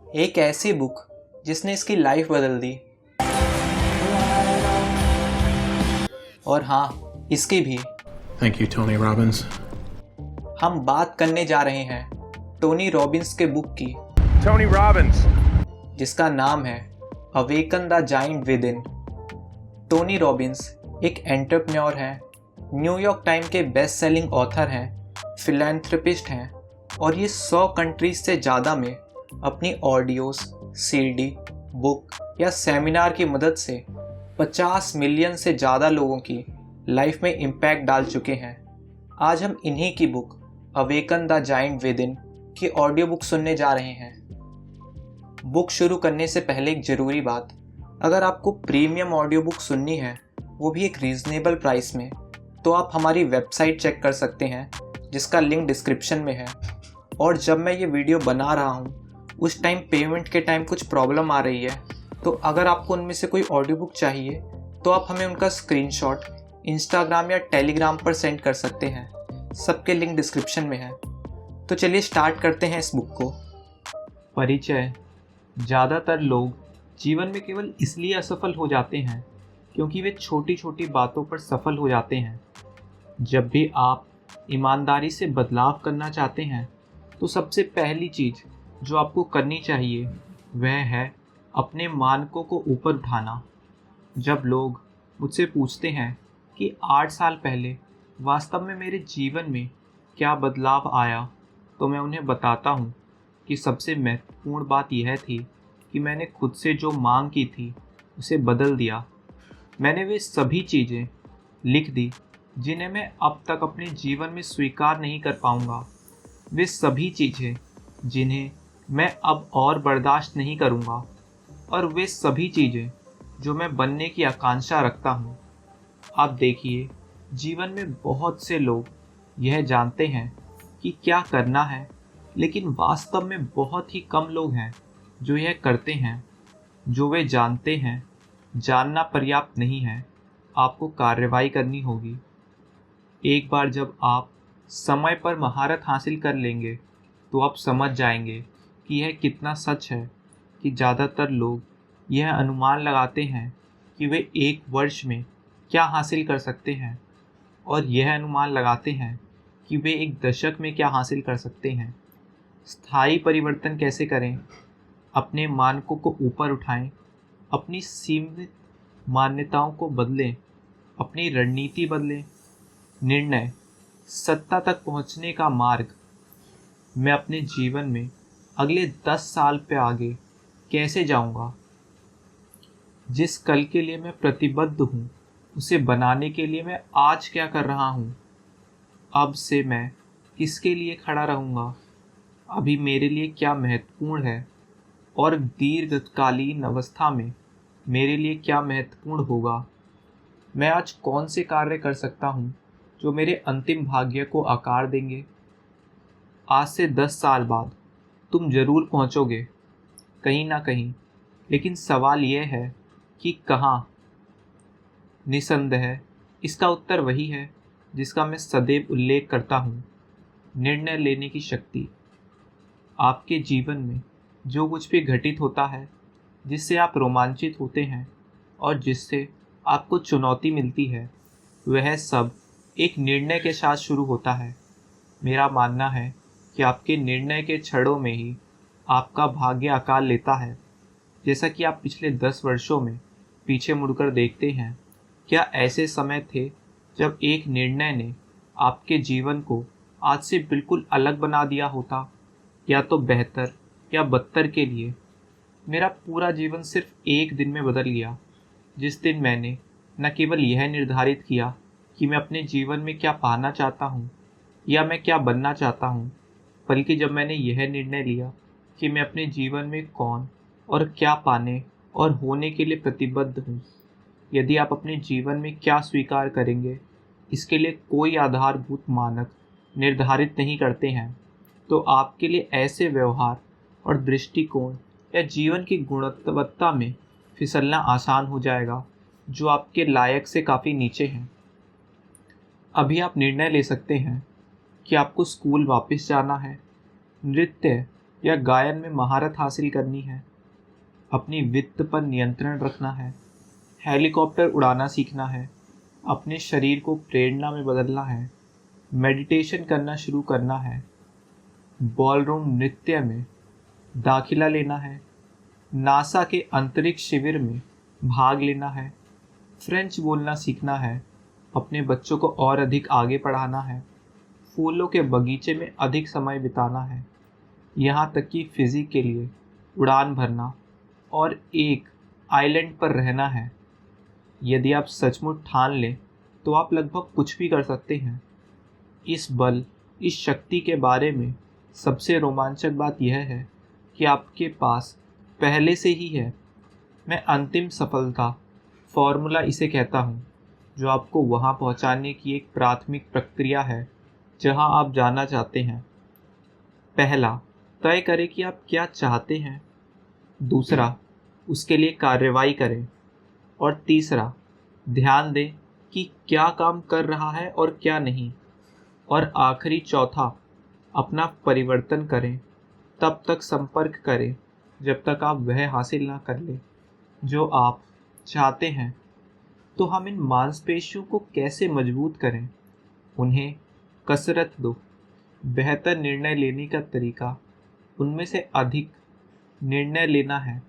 एक ऐसी बुक जिसने इसकी लाइफ बदल दी। और हाँ, इसकी भी। Thank you, Tony Robbins. हम बात करने जा रहे हैं टोनी रॉबिन्स के बुक की, Tony Robbins. जिसका नाम है awaken the giant with in. Tony Robbins एक एंटरप्रेन्योर हैं, न्यूयॉर्क टाइम के बेस्ट सेलिंग ऑथर हैं, फिलैंथ्रोपिस्ट हैं और ये 100 कंट्रीज से ज़्यादा में अपनी ऑडियोज़, सीडी, बुक या सेमिनार की मदद से 50 मिलियन से ज़्यादा लोगों की लाइफ में इम्पैक्ट डाल चुके हैं। आज हम इन्हीं की book awaken the giant with in की ऑडियो बुक सुनने जा रहे हैं। बुक शुरू करने से पहले एक ज़रूरी बात, अगर आपको प्रीमियम ऑडियो बुक सुननी है, वो भी एक रीज़नेबल प्राइस में, तो आप हमारी वेबसाइट चेक कर सकते हैं जिसका लिंक डिस्क्रिप्शन में है। और जब मैं ये वीडियो बना रहा हूँ उस टाइम पेमेंट के टाइम कुछ प्रॉब्लम आ रही है, तो अगर आपको उनमें से कोई ऑडियो बुक चाहिए तो आप हमें उनका स्क्रीनशॉट इंस्टाग्राम या टेलीग्राम पर सेंड कर सकते हैं। सबके लिंक डिस्क्रिप्शन में है। तो चलिए स्टार्ट करते हैं इस बुक को। परिचय। ज़्यादातर लोग जीवन में केवल इसलिए असफल हो जाते हैं क्योंकि वे छोटी छोटी बातों पर सफल हो जाते हैं। जब भी आप ईमानदारी से बदलाव करना चाहते हैं तो सबसे पहली चीज़ जो आपको करनी चाहिए वह है अपने मानकों को ऊपर उठाना। जब लोग मुझसे पूछते हैं कि 8 साल पहले वास्तव में मेरे जीवन में क्या बदलाव आया, तो मैं उन्हें बताता हूँ कि सबसे महत्वपूर्ण बात यह थी कि मैंने खुद से जो मांग की थी उसे बदल दिया। मैंने वे सभी चीज़ें लिख दी जिन्हें मैं अब तक अपने जीवन में स्वीकार नहीं कर पाऊँगा। वे सभी चीज़ें जिन्हें मैं अब और बर्दाश्त नहीं करूँगा, और वे सभी चीज़ें जो मैं बनने की आकांक्षा रखता हूँ। आप देखिए, जीवन में बहुत से लोग यह जानते हैं कि क्या करना है, लेकिन वास्तव में बहुत ही कम लोग हैं जो यह करते हैं। जो वे जानते हैं, जानना पर्याप्त नहीं है, आपको कार्रवाई करनी होगी। एक बार जब आप समय पर महारत हासिल कर लेंगे तो आप समझ जाएंगे कि यह कितना सच है कि ज़्यादातर लोग यह अनुमान लगाते हैं कि वे 1 वर्ष में क्या हासिल कर सकते हैं, और यह अनुमान लगाते हैं कि वे 1 दशक में क्या हासिल कर सकते हैं। स्थायी परिवर्तन कैसे करें? अपने मानकों को ऊपर उठाएं, अपनी सीमित मान्यताओं को बदलें, अपनी रणनीति बदलें। निर्णय। सत्ता तक पहुंचने का मार्ग। मैं अपने जीवन में अगले 10 साल पे आगे कैसे जाऊंगा? जिस कल के लिए मैं प्रतिबद्ध हूँ उसे बनाने के लिए मैं आज क्या कर रहा हूँ? अब से मैं किसके लिए खड़ा रहूँगा? अभी मेरे लिए क्या महत्वपूर्ण है, और दीर्घकालीन अवस्था में मेरे लिए क्या महत्वपूर्ण होगा? मैं आज कौन से कार्य कर सकता हूँ जो मेरे अंतिम भाग्य को आकार देंगे? आज से 10 साल बाद तुम ज़रूर पहुँचोगे कहीं ना कहीं, लेकिन सवाल यह है कि कहाँ? निसंदेह इसका उत्तर वही है जिसका मैं सदैव उल्लेख करता हूँ, निर्णय लेने की शक्ति। आपके जीवन में जो कुछ भी घटित होता है, जिससे आप रोमांचित होते हैं और जिससे आपको चुनौती मिलती है, वह सब एक निर्णय के साथ शुरू होता है। मेरा मानना है कि आपके निर्णय के क्षणों में ही आपका भाग्य आकार लेता है। जैसा कि आप पिछले 10 वर्षों में पीछे मुड़कर देखते हैं, क्या ऐसे समय थे जब एक निर्णय ने आपके जीवन को आज से बिल्कुल अलग बना दिया होता, या तो बेहतर या बदतर के लिए? मेरा पूरा जीवन सिर्फ एक दिन में बदल गया, जिस दिन मैंने न केवल यह निर्धारित किया कि मैं अपने जीवन में क्या पाना चाहता हूँ या मैं क्या बनना चाहता हूँ, बल्कि जब मैंने यह निर्णय लिया कि मैं अपने जीवन में कौन और क्या पाने और होने के लिए प्रतिबद्ध हूँ। यदि आप अपने जीवन में क्या स्वीकार करेंगे इसके लिए कोई आधारभूत मानक निर्धारित नहीं करते हैं, तो आपके लिए ऐसे व्यवहार और दृष्टिकोण या जीवन की गुणवत्ता में फिसलना आसान हो जाएगा जो आपके लायक से काफ़ी नीचे हैं। अभी आप निर्णय ले सकते हैं कि आपको स्कूल वापस जाना है, नृत्य या गायन में महारत हासिल करनी है, अपनी वित्त पर नियंत्रण रखना है, हेलीकॉप्टर उड़ाना सीखना है, अपने शरीर को प्रेरणा में बदलना है, मेडिटेशन करना शुरू करना है, बॉलरूम नृत्य में दाखिला लेना है, नासा के अंतरिक्ष शिविर में भाग लेना है, फ्रेंच बोलना सीखना है, अपने बच्चों को और अधिक आगे पढ़ाना है, फूलों के बगीचे में अधिक समय बिताना है, यहाँ तक कि फिजिक के लिए उड़ान भरना और एक आइलैंड पर रहना है। यदि आप सचमुच ठान लें तो आप लगभग कुछ भी कर सकते हैं। इस बल, इस शक्ति के बारे में सबसे रोमांचक बात यह है कि आपके पास पहले से ही है। मैं अंतिम सफलता फॉर्मूला इसे कहता हूँ, जो आपको वहाँ पहुँचाने की एक प्राथमिक प्रक्रिया है जहाँ आप जाना चाहते हैं। पहला, तय करें कि आप क्या चाहते हैं। दूसरा, उसके लिए कार्रवाई करें। और तीसरा, ध्यान दें कि क्या काम कर रहा है और क्या नहीं। और आखिरी चौथा, अपना परिवर्तन करें, तब तक संपर्क करें जब तक आप वह हासिल ना कर लें जो आप चाहते हैं। तो हम इन मांसपेशियों को कैसे मजबूत करें? उन्हें कसरत दो। बेहतर निर्णय लेने का तरीका उनमें से अधिक निर्णय लेना है।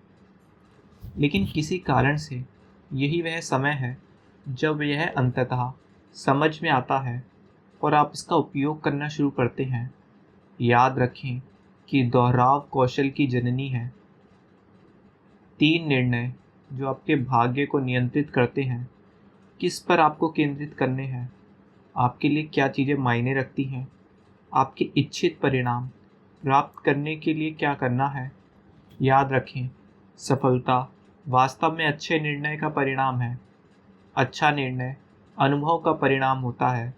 लेकिन किसी कारण से यही वह समय है जब यह अंततः समझ में आता है और आप इसका उपयोग करना शुरू करते हैं। याद रखें कि दोहराव कौशल की जननी है। 3 निर्णय जो आपके भाग्य को नियंत्रित करते हैं। किस पर आपको केंद्रित करने हैं, आपके लिए क्या चीज़ें मायने रखती हैं, आपके इच्छित परिणाम प्राप्त करने के लिए क्या करना है। याद रखें, सफलता वास्तव में अच्छे निर्णय का परिणाम है। अच्छा निर्णय अनुभव का परिणाम होता है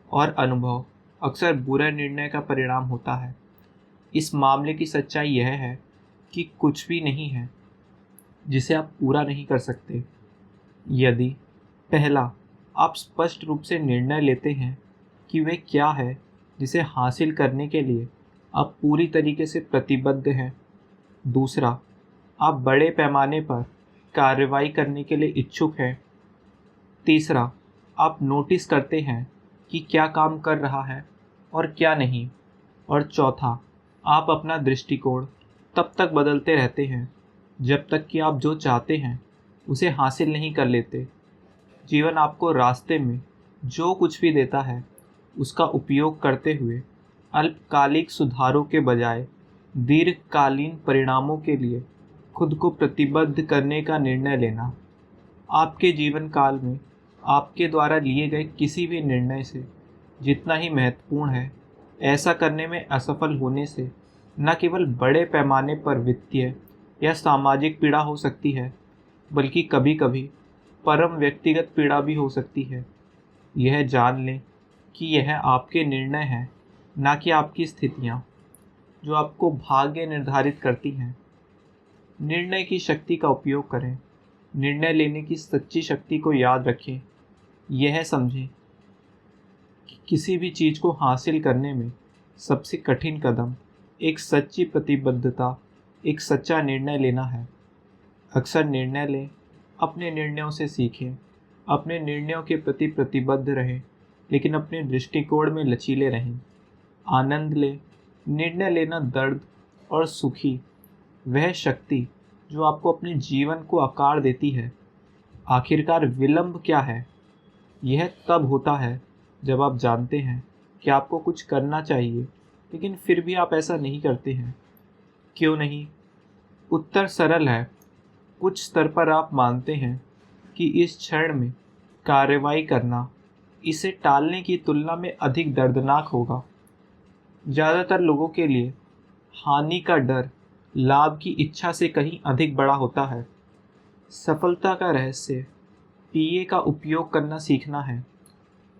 और अनुभव अक्सर बुरे निर्णय का परिणाम होता है। इस मामले की सच्चाई यह है कि कुछ भी नहीं है जिसे आप पूरा नहीं कर सकते। यदि पहला, आप स्पष्ट रूप से निर्णय लेते हैं कि वे क्या है जिसे हासिल करने के लिए आप पूरी तरीके से प्रतिबद्ध हैं। दूसरा, आप बड़े पैमाने पर कार्रवाई करने के लिए इच्छुक हैं। तीसरा, आप नोटिस करते हैं कि क्या काम कर रहा है और क्या नहीं। और चौथा, आप अपना दृष्टिकोण तब तक बदलते रहते हैं जब तक कि आप जो चाहते हैं उसे हासिल नहीं कर लेते। जीवन आपको रास्ते में जो कुछ भी देता है उसका उपयोग करते हुए अल्पकालिक सुधारों के बजाय दीर्घकालीन परिणामों के लिए खुद को प्रतिबद्ध करने का निर्णय लेना। आपके जीवन काल में आपके द्वारा लिए गए किसी भी निर्णय से जितना ही महत्वपूर्ण है, ऐसा करने में असफल होने से न केवल बड़े पैमाने पर वित्तीय या सामाजिक पीड़ा हो सकती है, बल्कि कभी कभी परम व्यक्तिगत पीड़ा भी हो सकती है। यह जान लें कि यह आपके निर्णय हैं, न कि आपकी स्थितियाँ, जो आपको भाग्य निर्धारित करती हैं। निर्णय की शक्ति का उपयोग करें। निर्णय लेने की सच्ची शक्ति को याद रखें। यह समझें कि किसी भी चीज़ को हासिल करने में सबसे कठिन कदम एक सच्ची प्रतिबद्धता, एक सच्चा निर्णय लेना है। अक्सर निर्णय लें, अपने निर्णयों से सीखें, अपने निर्णयों के प्रति प्रतिबद्ध रहें, लेकिन अपने दृष्टिकोण में लचीले रहें। आनंद लें। निर्णय लेना दर्द और सुखी वह शक्ति जो आपको अपने जीवन को आकार देती है। आखिरकार विलंब क्या है? यह तब होता है जब आप जानते हैं कि आपको कुछ करना चाहिए, लेकिन फिर भी आप ऐसा नहीं करते हैं। क्यों नहीं? उत्तर सरल है। कुछ स्तर पर आप मानते हैं कि इस क्षण में कार्रवाई करना इसे टालने की तुलना में अधिक दर्दनाक होगा। ज़्यादातर लोगों के लिए हानि का डर लाभ की इच्छा से कहीं अधिक बड़ा होता है। सफलता का रहस्य पीए का उपयोग करना सीखना है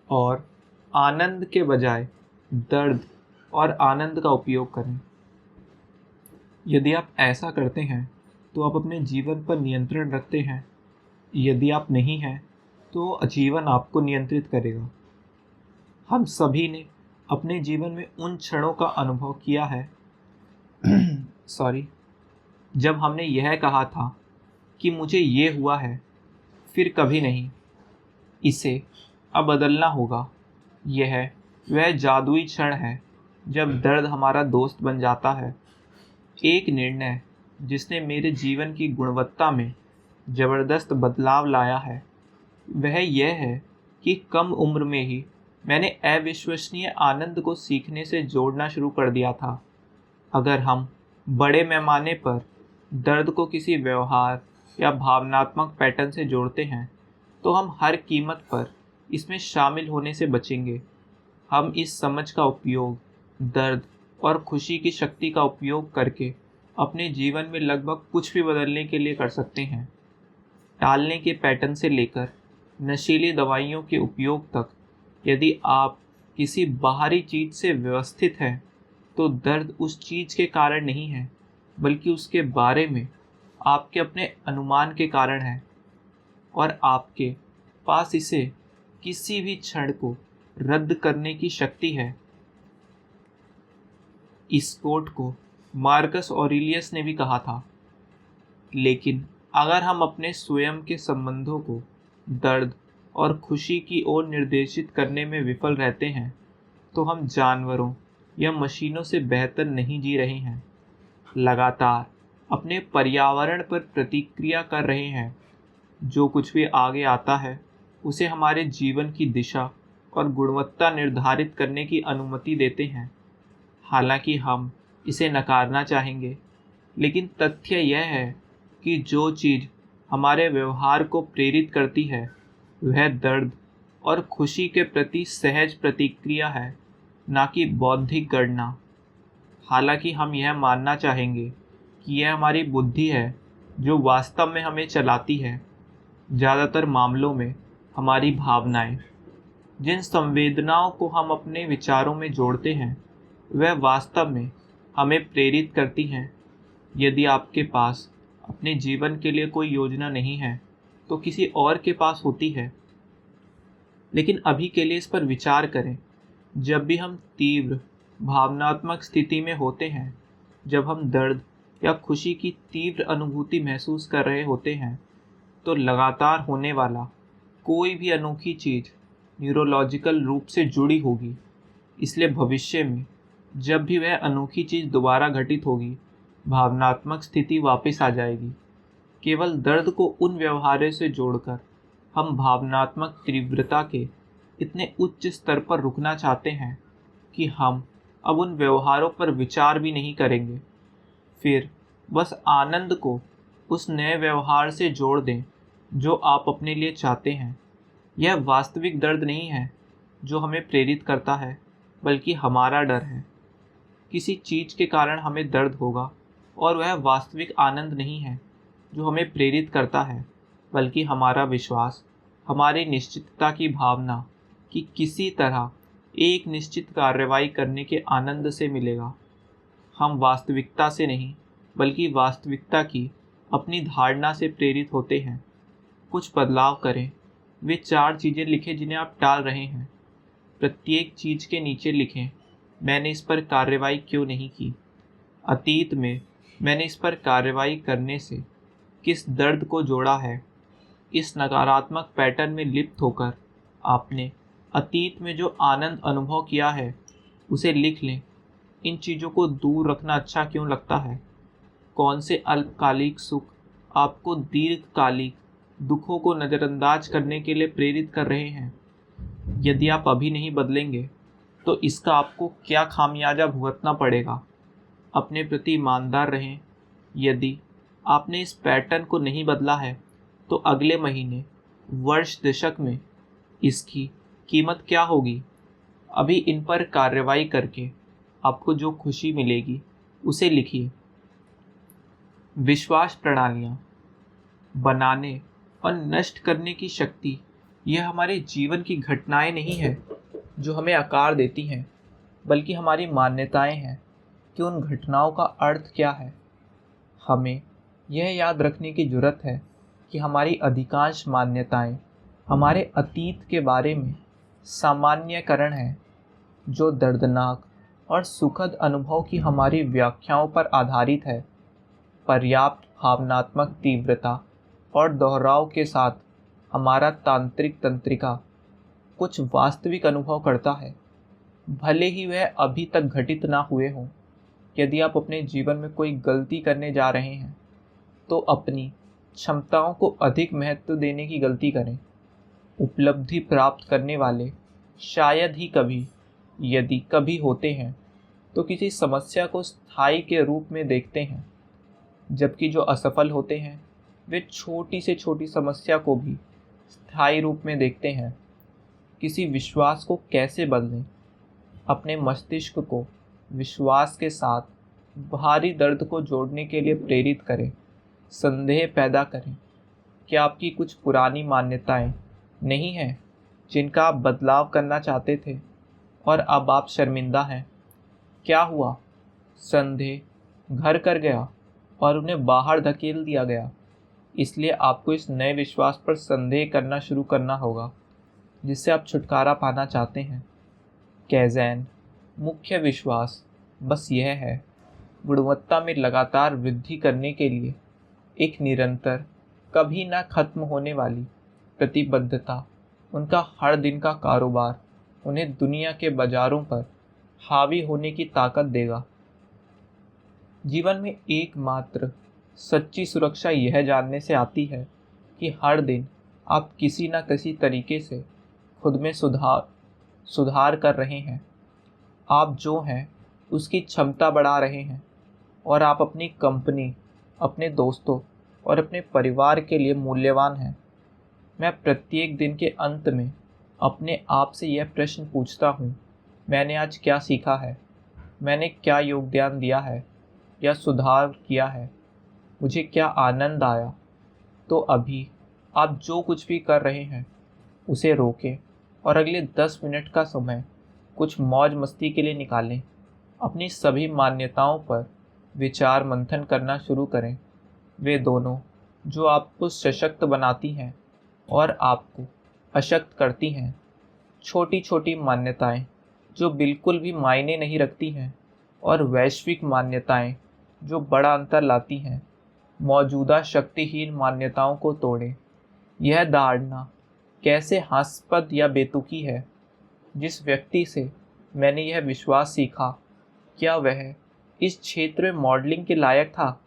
और आनंद के बजाय दर्द और आनंद का उपयोग करें। यदि आप ऐसा करते हैं तो आप अपने जीवन पर नियंत्रण रखते हैं। यदि आप नहीं हैं तो जीवन आपको नियंत्रित करेगा। हम सभी ने अपने जीवन में उन क्षणों का अनुभव किया है सॉरी जब हमने यह कहा था कि मुझे ये हुआ है, फिर कभी नहीं। इसे अब बदलना होगा। यह वह जादुई क्षण है जब दर्द हमारा दोस्त बन जाता है। एक निर्णय जिसने मेरे जीवन की गुणवत्ता में ज़बरदस्त बदलाव लाया है वह यह है कि कम उम्र में ही मैंने अविश्वसनीय आनंद को सीखने से जोड़ना शुरू कर दिया था। अगर हम बड़े पैमाने पर दर्द को किसी व्यवहार या भावनात्मक पैटर्न से जोड़ते हैं तो हम हर कीमत पर इसमें शामिल होने से बचेंगे। हम इस समझ का उपयोग दर्द और खुशी की शक्ति का उपयोग करके अपने जीवन में लगभग कुछ भी बदलने के लिए कर सकते हैं। टालने के पैटर्न से लेकर नशीली दवाइयों के उपयोग तक। यदि आप किसी बाहरी चीज़ से व्यवस्थित हैं तो दर्द उस चीज़ के कारण नहीं है, बल्कि उसके बारे में आपके अपने अनुमान के कारण है, और आपके पास इसे किसी भी क्षण को रद्द करने की शक्ति है। इस कोट को मार्कस ऑरेलियस ने भी कहा था। लेकिन अगर हम अपने स्वयं के संबंधों को दर्द और खुशी की ओर निर्देशित करने में विफल रहते हैं तो हम जानवरों या मशीनों से बेहतर नहीं जी रहे हैं। लगातार अपने पर्यावरण पर प्रतिक्रिया कर रहे हैं। जो कुछ भी आगे आता है उसे हमारे जीवन की दिशा और गुणवत्ता निर्धारित करने की अनुमति देते हैं। हालांकि हम इसे नकारना चाहेंगे, लेकिन तथ्य यह है कि जो चीज़ हमारे व्यवहार को प्रेरित करती है वह दर्द और खुशी के प्रति सहज प्रतिक्रिया है, ना कि बौद्धिक गणना। हालांकि हम यह मानना चाहेंगे कि यह हमारी बुद्धि है जो वास्तव में हमें चलाती है। ज़्यादातर मामलों में हमारी भावनाएं, जिन संवेदनाओं को हम अपने विचारों में जोड़ते हैं, वह वास्तव में हमें प्रेरित करती हैं। यदि आपके पास अपने जीवन के लिए कोई योजना नहीं है तो किसी और के पास होती है। लेकिन अभी के लिए इस पर विचार करें। जब भी हम तीव्र भावनात्मक स्थिति में होते हैं, जब हम दर्द या खुशी की तीव्र अनुभूति महसूस कर रहे होते हैं, तो लगातार होने वाला कोई भी अनोखी चीज़ न्यूरोलॉजिकल रूप से जुड़ी होगी। इसलिए भविष्य में जब भी वह अनोखी चीज़ दोबारा घटित होगी, भावनात्मक स्थिति वापस आ जाएगी। केवल दर्द को उन व्यवहारों से जोड़कर हम भावनात्मक तीव्रता के इतने उच्च स्तर पर रुकना चाहते हैं कि हम अब उन व्यवहारों पर विचार भी नहीं करेंगे। फिर बस आनंद को उस नए व्यवहार से जोड़ दें जो आप अपने लिए चाहते हैं। यह वास्तविक दर्द नहीं है जो हमें प्रेरित करता है, बल्कि हमारा डर है। किसी चीज़ के कारण हमें दर्द होगा, और वह वास्तविक आनंद नहीं है जो हमें प्रेरित करता है, बल्कि हमारा विश्वास, हमारी निश्चितता की भावना कि किसी तरह एक निश्चित कार्रवाई करने के आनंद से मिलेगा। हम वास्तविकता से नहीं, बल्कि वास्तविकता की अपनी धारणा से प्रेरित होते हैं। कुछ बदलाव करें। वे 4 चीज़ें लिखें जिन्हें आप टाल रहे हैं। प्रत्येक चीज़ के नीचे लिखें, मैंने इस पर कार्रवाई क्यों नहीं की। अतीत में मैंने इस पर कार्रवाई करने से किस दर्द को जोड़ा है। इस नकारात्मक पैटर्न में लिप्त होकर आपने अतीत में जो आनंद अनुभव किया है उसे लिख लें। इन चीज़ों को दूर रखना अच्छा क्यों लगता है? कौन से अल्पकालिक सुख आपको दीर्घकालिक दुखों को नज़रअंदाज करने के लिए प्रेरित कर रहे हैं? यदि आप अभी नहीं बदलेंगे तो इसका आपको क्या खामियाजा भुगतना पड़ेगा। अपने प्रति ईमानदार रहें। यदि आपने इस पैटर्न को नहीं बदला है तो अगले महीने, वर्ष, दशक में इसकी कीमत क्या होगी? अभी इन पर कार्रवाई करके आपको जो खुशी मिलेगी उसे लिखिए। विश्वास प्रणालियाँ बनाने और नष्ट करने की शक्ति, यह हमारे जीवन की घटनाएं नहीं है जो हमें आकार देती हैं, बल्कि हमारी मान्यताएं हैं कि उन घटनाओं का अर्थ क्या है। हमें यह याद रखने की ज़रूरत है कि हमारी अधिकांश मान्यताएं हमारे अतीत के बारे में सामान्यकरण हैं जो दर्दनाक और सुखद अनुभव की हमारी व्याख्याओं पर आधारित है। पर्याप्त भावनात्मक तीव्रता और दोहराव के साथ हमारा तांत्रिक तंत्रिका कुछ वास्तविक अनुभव करता है, भले ही वह अभी तक घटित ना हुए हों। यदि आप अपने जीवन में कोई गलती करने जा रहे हैं तो अपनी क्षमताओं को अधिक महत्व देने की गलती करें। उपलब्धि प्राप्त करने वाले शायद ही कभी, यदि कभी होते हैं, तो किसी समस्या को स्थायी के रूप में देखते हैं, जबकि जो असफल होते हैं वे छोटी से छोटी समस्या को भी स्थायी रूप में देखते हैं। किसी विश्वास को कैसे बदलें? अपने मस्तिष्क को विश्वास के साथ भारी दर्द को जोड़ने के लिए प्रेरित करें। संदेह पैदा करें। क्या आपकी कुछ पुरानी मान्यताएं नहीं हैं जिनका आप बदलाव करना चाहते थे और अब आप शर्मिंदा हैं? क्या हुआ? संदेह घर कर गया और उन्हें बाहर धकेल दिया गया। इसलिए आपको इस नए विश्वास पर संदेह करना शुरू करना होगा जिससे आप छुटकारा पाना चाहते हैं। कैज़ेन मुख्य विश्वास बस यह है, गुणवत्ता में लगातार वृद्धि करने के लिए एक निरंतर, कभी ना खत्म होने वाली प्रतिबद्धता। उनका हर दिन का कारोबार उन्हें दुनिया के बाजारों पर हावी होने की ताकत देगा। जीवन में एकमात्र सच्ची सुरक्षा यह जानने से आती है कि हर दिन आप किसी न किसी तरीके से खुद में सुधार कर रहे हैं। आप जो हैं उसकी क्षमता बढ़ा रहे हैं और आप अपनी कंपनी, अपने दोस्तों और अपने परिवार के लिए मूल्यवान हैं। मैं प्रत्येक दिन के अंत में अपने आप से यह प्रश्न पूछता हूँ, मैंने आज क्या सीखा है? मैंने क्या योगदान दिया है या सुधार किया है? मुझे क्या आनंद आया? तो अभी आप जो कुछ भी कर रहे हैं उसे रोकें और अगले 10 मिनट का समय कुछ मौज मस्ती के लिए निकालें। अपनी सभी मान्यताओं पर विचार मंथन करना शुरू करें। वे दोनों जो आपको सशक्त बनाती हैं और आपको अशक्त करती हैं। छोटी छोटी मान्यताएं जो बिल्कुल भी मायने नहीं रखती हैं और वैश्विक मान्यताएं जो बड़ा अंतर लाती हैं। मौजूदा शक्तिहीन मान्यताओं को तोड़ें। यह धारणा कैसे हास्यास्पद या बेतुकी है। जिस व्यक्ति से मैंने यह विश्वास सीखा, क्या वह इस क्षेत्र में मॉडलिंग के लायक था?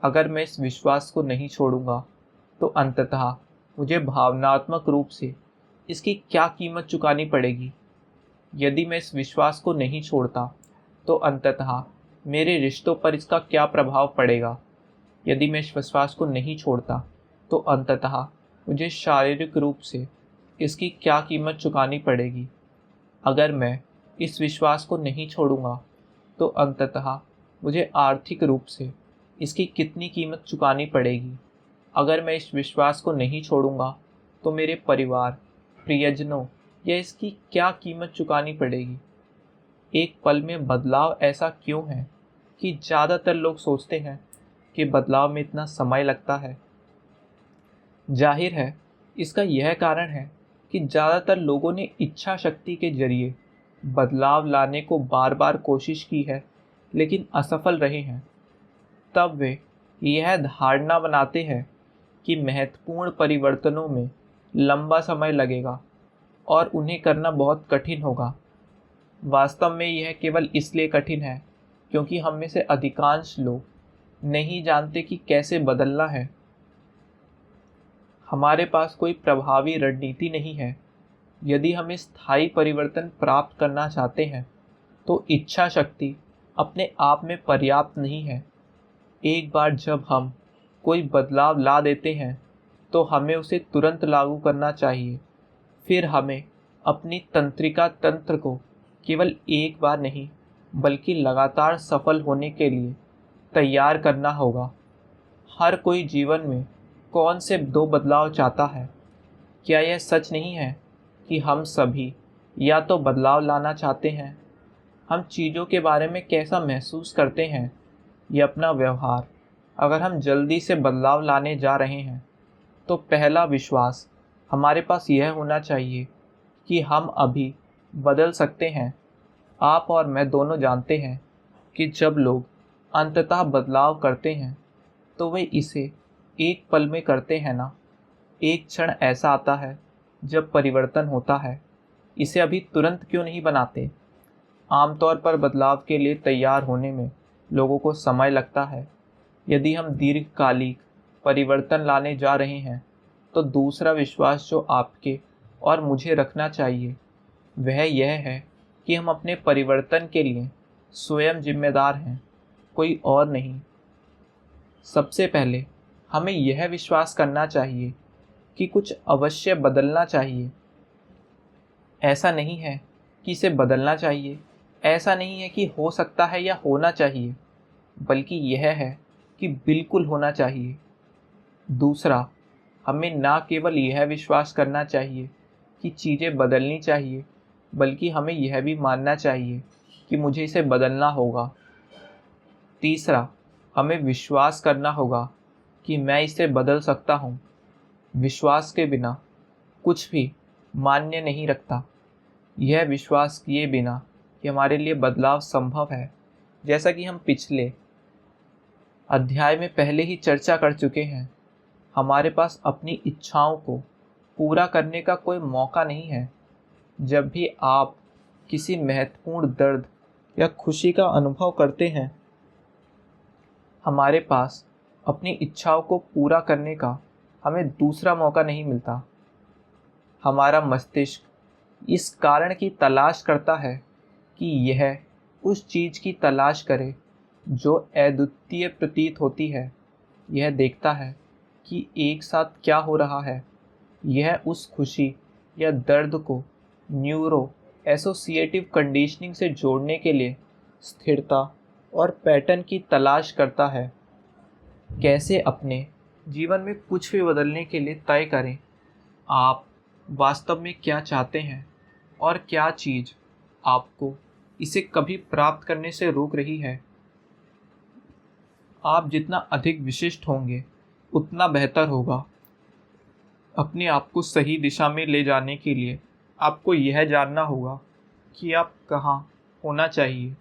अगर मैं इस विश्वास को नहीं छोड़ूंगा तो अंततः मुझे भावनात्मक रूप से इसकी क्या कीमत चुकानी पड़ेगी? यदि मैं इस विश्वास को नहीं छोड़ता तो अंततः मेरे रिश्तों पर इसका क्या प्रभाव पड़ेगा? यदि मैं इस विश्वास को नहीं छोड़ता तो अंततः मुझे शारीरिक रूप से इसकी क्या कीमत चुकानी पड़ेगी? अगर मैं इस विश्वास को नहीं छोड़ूंगा तो अंततः मुझे आर्थिक रूप से इसकी कितनी कीमत चुकानी पड़ेगी? अगर मैं इस विश्वास को नहीं छोड़ूंगा तो मेरे परिवार, प्रियजनों या इसकी क्या कीमत चुकानी पड़ेगी? एक पल में बदलाव ऐसा क्यों है कि ज़्यादातर लोग सोचते हैं कि बदलाव में इतना समय लगता है? जाहिर है इसका यह कारण है कि ज़्यादातर लोगों ने इच्छा शक्ति के जरिए बदलाव लाने को बार बार कोशिश की है लेकिन असफल रहे हैं। तब वे यह धारणा बनाते हैं कि महत्वपूर्ण परिवर्तनों में लंबा समय लगेगा और उन्हें करना बहुत कठिन होगा। वास्तव में यह केवल इसलिए कठिन है क्योंकि हम में से अधिकांश लोग नहीं जानते कि कैसे बदलना है। हमारे पास कोई प्रभावी रणनीति नहीं है। यदि हम स्थायी परिवर्तन प्राप्त करना चाहते हैं तो इच्छा शक्ति अपने आप में पर्याप्त नहीं है। एक बार जब हम कोई बदलाव ला देते हैं तो हमें उसे तुरंत लागू करना चाहिए। फिर हमें अपनी तंत्रिका तंत्र को केवल एक बार नहीं बल्कि लगातार सफल होने के लिए तैयार करना होगा। हर कोई जीवन में कौन से 2 बदलाव चाहता है? क्या यह सच नहीं है कि हम सभी या तो बदलाव लाना चाहते हैं? हम चीज़ों के बारे में कैसा महसूस करते हैं या अपना व्यवहार। अगर हम जल्दी से बदलाव लाने जा रहे हैं तो पहला विश्वास हमारे पास यह होना चाहिए कि हम अभी बदल सकते हैं। आप और मैं दोनों जानते हैं कि जब लोग अंततः बदलाव करते हैं तो वे इसे एक पल में करते हैं ना। एक क्षण ऐसा आता है जब परिवर्तन होता है, इसे अभी तुरंत क्यों नहीं बनाते? आमतौर पर बदलाव के लिए तैयार होने में लोगों को समय लगता है। यदि हम दीर्घकालिक परिवर्तन लाने जा रहे हैं तो दूसरा विश्वास जो आपके और मुझे रखना चाहिए वह यह है कि हम अपने परिवर्तन के लिए स्वयं जिम्मेदार हैं, कोई और नहीं। सबसे पहले हमें यह विश्वास करना चाहिए कि कुछ अवश्य बदलना चाहिए। ऐसा नहीं है कि इसे बदलना चाहिए, ऐसा नहीं है कि हो सकता है या होना चाहिए, बल्कि यह है कि बिल्कुल होना चाहिए। दूसरा, हमें ना केवल यह विश्वास करना चाहिए कि चीज़ें बदलनी चाहिए, बल्कि हमें यह भी मानना चाहिए कि मुझे इसे बदलना होगा। तीसरा, हमें विश्वास करना होगा कि मैं इसे बदल सकता हूँ। विश्वास के बिना कुछ भी मान्य नहीं रखता। यह विश्वास किए बिना कि हमारे लिए बदलाव संभव है, जैसा कि हम पिछले अध्याय में पहले ही चर्चा कर चुके हैं, हमारे पास अपनी इच्छाओं को पूरा करने का कोई मौका नहीं है। जब भी आप किसी महत्वपूर्ण दर्द या खुशी का अनुभव करते हैं, हमारे पास अपनी इच्छाओं को पूरा करने का हमें दूसरा मौका नहीं मिलता। हमारा मस्तिष्क इस कारण की तलाश करता है कि यह उस चीज़ की तलाश करे जो अद्वितीय प्रतीत होती है। यह देखता है कि एक साथ क्या हो रहा है। यह उस खुशी या दर्द को न्यूरो एसोसिएटिव कंडीशनिंग से जोड़ने के लिए स्थिरता और पैटर्न की तलाश करता है। कैसे अपने जीवन में कुछ भी बदलने के लिए तय करें, आप वास्तव में क्या चाहते हैं और क्या चीज़ आपको इसे कभी प्राप्त करने से रोक रही है। आप जितना अधिक विशिष्ट होंगे उतना बेहतर होगा। अपने आप को सही दिशा में ले जाने के लिए आपको यह जानना होगा कि आप कहाँ होना चाहिए।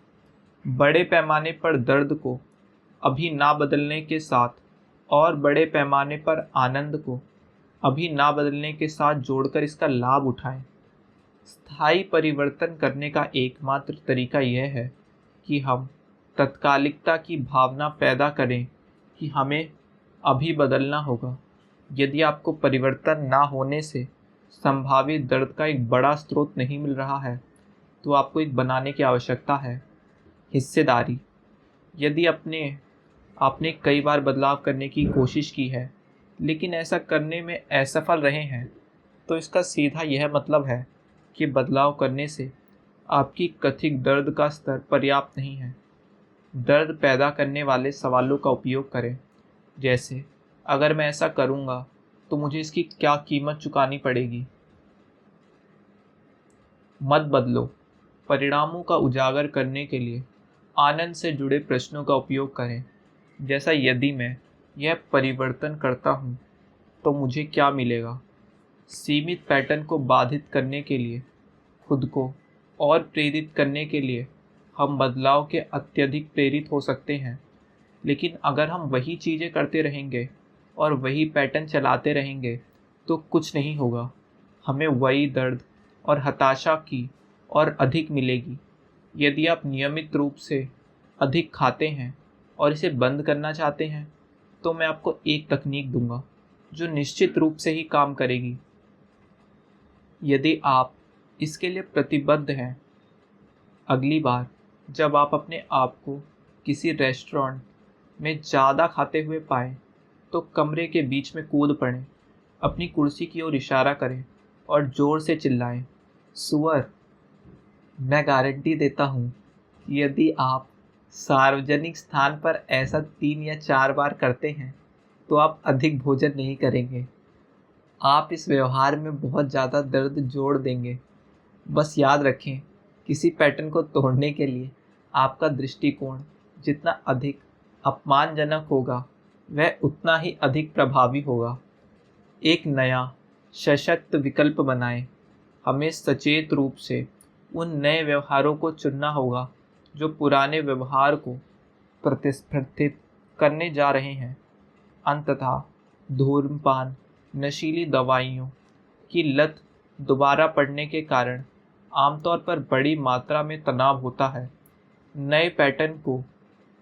बड़े पैमाने पर दर्द को अभी ना बदलने के साथ और बड़े पैमाने पर आनंद को अभी ना बदलने के साथ जोड़कर इसका लाभ उठाएं। स्थायी परिवर्तन करने का एकमात्र तरीका यह है कि हम तत्कालिकता की भावना पैदा करें कि हमें अभी बदलना होगा। यदि आपको परिवर्तन ना होने से संभावित दर्द का एक बड़ा स्रोत नहीं मिल रहा है तो आपको एक बनाने की आवश्यकता है। हिस्सेदारी। यदि आपने कई बार बदलाव करने की कोशिश की है लेकिन ऐसा करने में असफल रहे हैं तो इसका सीधा यह मतलब है कि बदलाव करने से आपकी कथित दर्द का स्तर पर्याप्त नहीं है। दर्द पैदा करने वाले सवालों का उपयोग करें, जैसे अगर मैं ऐसा करूँगा तो मुझे इसकी क्या कीमत चुकानी पड़ेगी। मत बदलो। परिणामों का उजागर करने के लिए आनंद से जुड़े प्रश्नों का उपयोग करें, जैसा यदि मैं यह परिवर्तन करता हूँ तो मुझे क्या मिलेगा। सीमित पैटर्न को बाधित करने के लिए खुद को और प्रेरित करने के लिए हम बदलाव के अत्यधिक प्रेरित हो सकते हैं, लेकिन अगर हम वही चीज़ें करते रहेंगे और वही पैटर्न चलाते रहेंगे तो कुछ नहीं होगा। हमें वही दर्द और हताशा की और अधिक मिलेगी। यदि आप नियमित रूप से अधिक खाते हैं और इसे बंद करना चाहते हैं तो मैं आपको एक तकनीक दूंगा जो निश्चित रूप से ही काम करेगी। यदि आप इसके लिए प्रतिबद्ध हैं, अगली बार जब आप अपने आप को किसी रेस्टोरेंट में ज़्यादा खाते हुए पाएं तो कमरे के बीच में कूद पड़ें, अपनी कुर्सी की ओर इशारा करें और ज़ोर से चिल्लाएं, सुअर। मैं गारंटी देता हूँ यदि आप सार्वजनिक स्थान पर ऐसा 3 या 4 बार करते हैं तो आप अधिक भोजन नहीं करेंगे। आप इस व्यवहार में बहुत ज़्यादा दर्द जोड़ देंगे। बस याद रखें, किसी पैटर्न को तोड़ने के लिए आपका दृष्टिकोण जितना अधिक अपमानजनक होगा वह उतना ही अधिक प्रभावी होगा। एक नया सशक्त विकल्प बनाएं। हमें सचेत रूप से उन नए व्यवहारों को चुनना होगा जो पुराने व्यवहार को प्रतिस्पर्धित करने जा रहे हैं। अंततः धूम्रपान, नशीली दवाइयों की लत दोबारा पड़ने के कारण आमतौर पर बड़ी मात्रा में तनाव होता है। नए पैटर्न को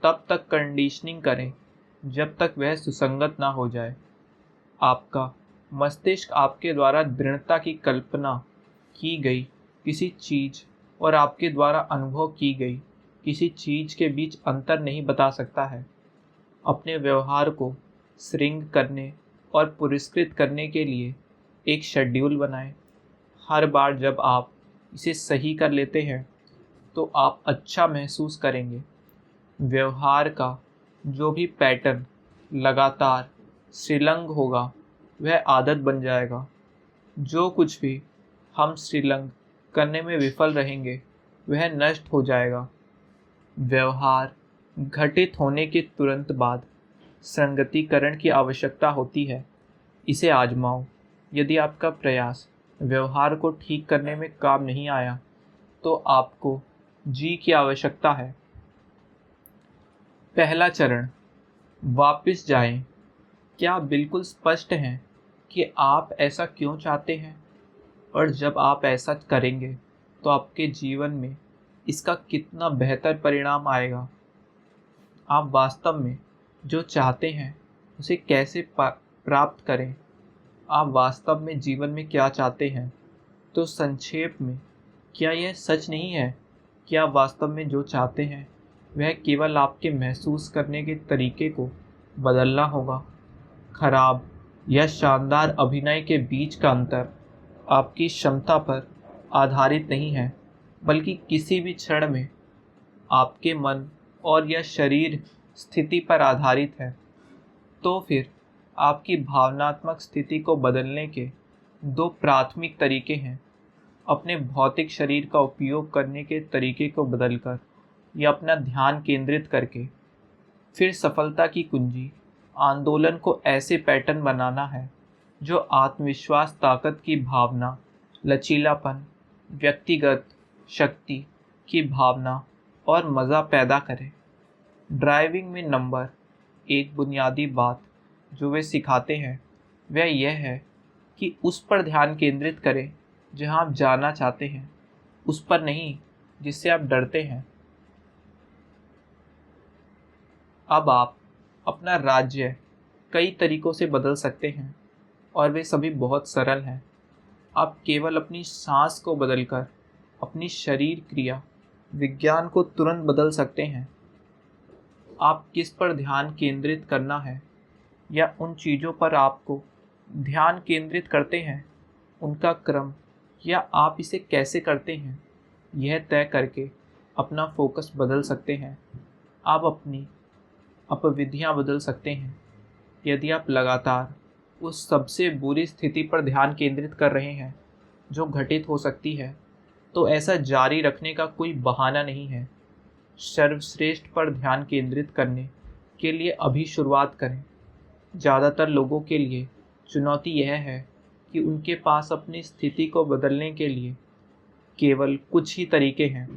तब तक कंडीशनिंग करें जब तक वह सुसंगत ना हो जाए। आपका मस्तिष्क आपके द्वारा दृढ़ता की कल्पना की गई किसी चीज़ और आपके द्वारा अनुभव की गई किसी चीज़ के बीच अंतर नहीं बता सकता है। अपने व्यवहार को श्रृंग करने और पुरस्कृत करने के लिए एक शेड्यूल बनाएं। हर बार जब आप इसे सही कर लेते हैं तो आप अच्छा महसूस करेंगे। व्यवहार का जो भी पैटर्न लगातार श्रीलंग होगा वह आदत बन जाएगा। जो कुछ भी हम श्रीलंग करने में विफल रहेंगे वह नष्ट हो जाएगा। व्यवहार घटित होने के तुरंत बाद संगतिकरण की आवश्यकता होती है। इसे आजमाओ। यदि आपका प्रयास व्यवहार को ठीक करने में काम नहीं आया तो आपको जी की आवश्यकता है। पहला चरण, वापस जाएं। क्या आप बिल्कुल स्पष्ट हैं कि आप ऐसा क्यों चाहते हैं? और जब आप ऐसा करेंगे तो आपके जीवन में इसका कितना बेहतर परिणाम आएगा? आप वास्तव में जो चाहते हैं उसे कैसे प्राप्त करें? आप वास्तव में जीवन में क्या चाहते हैं? तो संक्षेप में, क्या यह सच नहीं है कि आप वास्तव में जो चाहते हैं वह केवल आपके महसूस करने के तरीके को बदलना होगा? खराब या शानदार अभिनय के बीच का अंतर आपकी क्षमता पर आधारित नहीं है, बल्कि किसी भी क्षण में आपके मन और या शरीर स्थिति पर आधारित है। तो फिर आपकी भावनात्मक स्थिति को बदलने के दो प्राथमिक तरीके हैं: अपने भौतिक शरीर का उपयोग करने के तरीके को बदलकर या अपना ध्यान केंद्रित करके। फिर सफलता की कुंजी आंदोलन को ऐसे पैटर्न बनाना है जो आत्मविश्वास, ताकत की भावना, लचीलापन, व्यक्तिगत शक्ति की भावना और मज़ा पैदा करे। ड्राइविंग में नंबर एक बुनियादी बात जो वे सिखाते हैं वह यह है कि उस पर ध्यान केंद्रित करें जहां आप जाना चाहते हैं, उस पर नहीं जिससे आप डरते हैं। अब आप अपना राज्य कई तरीकों से बदल सकते हैं और वे सभी बहुत सरल हैं। आप केवल अपनी सांस को बदलकर अपनी शरीर क्रिया विज्ञान को तुरंत बदल सकते हैं। आप किस पर ध्यान केंद्रित करना है या उन चीज़ों पर आपको ध्यान केंद्रित करते हैं, उनका क्रम या आप इसे कैसे करते हैं, यह तय करके अपना फोकस बदल सकते हैं। आप अपनी अपविधियां बदल सकते हैं। यदि आप लगातार उस सबसे बुरी स्थिति पर ध्यान केंद्रित कर रहे हैं जो घटित हो सकती है, तो ऐसा जारी रखने का कोई बहाना नहीं है। सर्वश्रेष्ठ पर ध्यान केंद्रित करने के लिए अभी शुरुआत करें। ज़्यादातर लोगों के लिए चुनौती यह है कि उनके पास अपनी स्थिति को बदलने के लिए केवल कुछ ही तरीके हैं।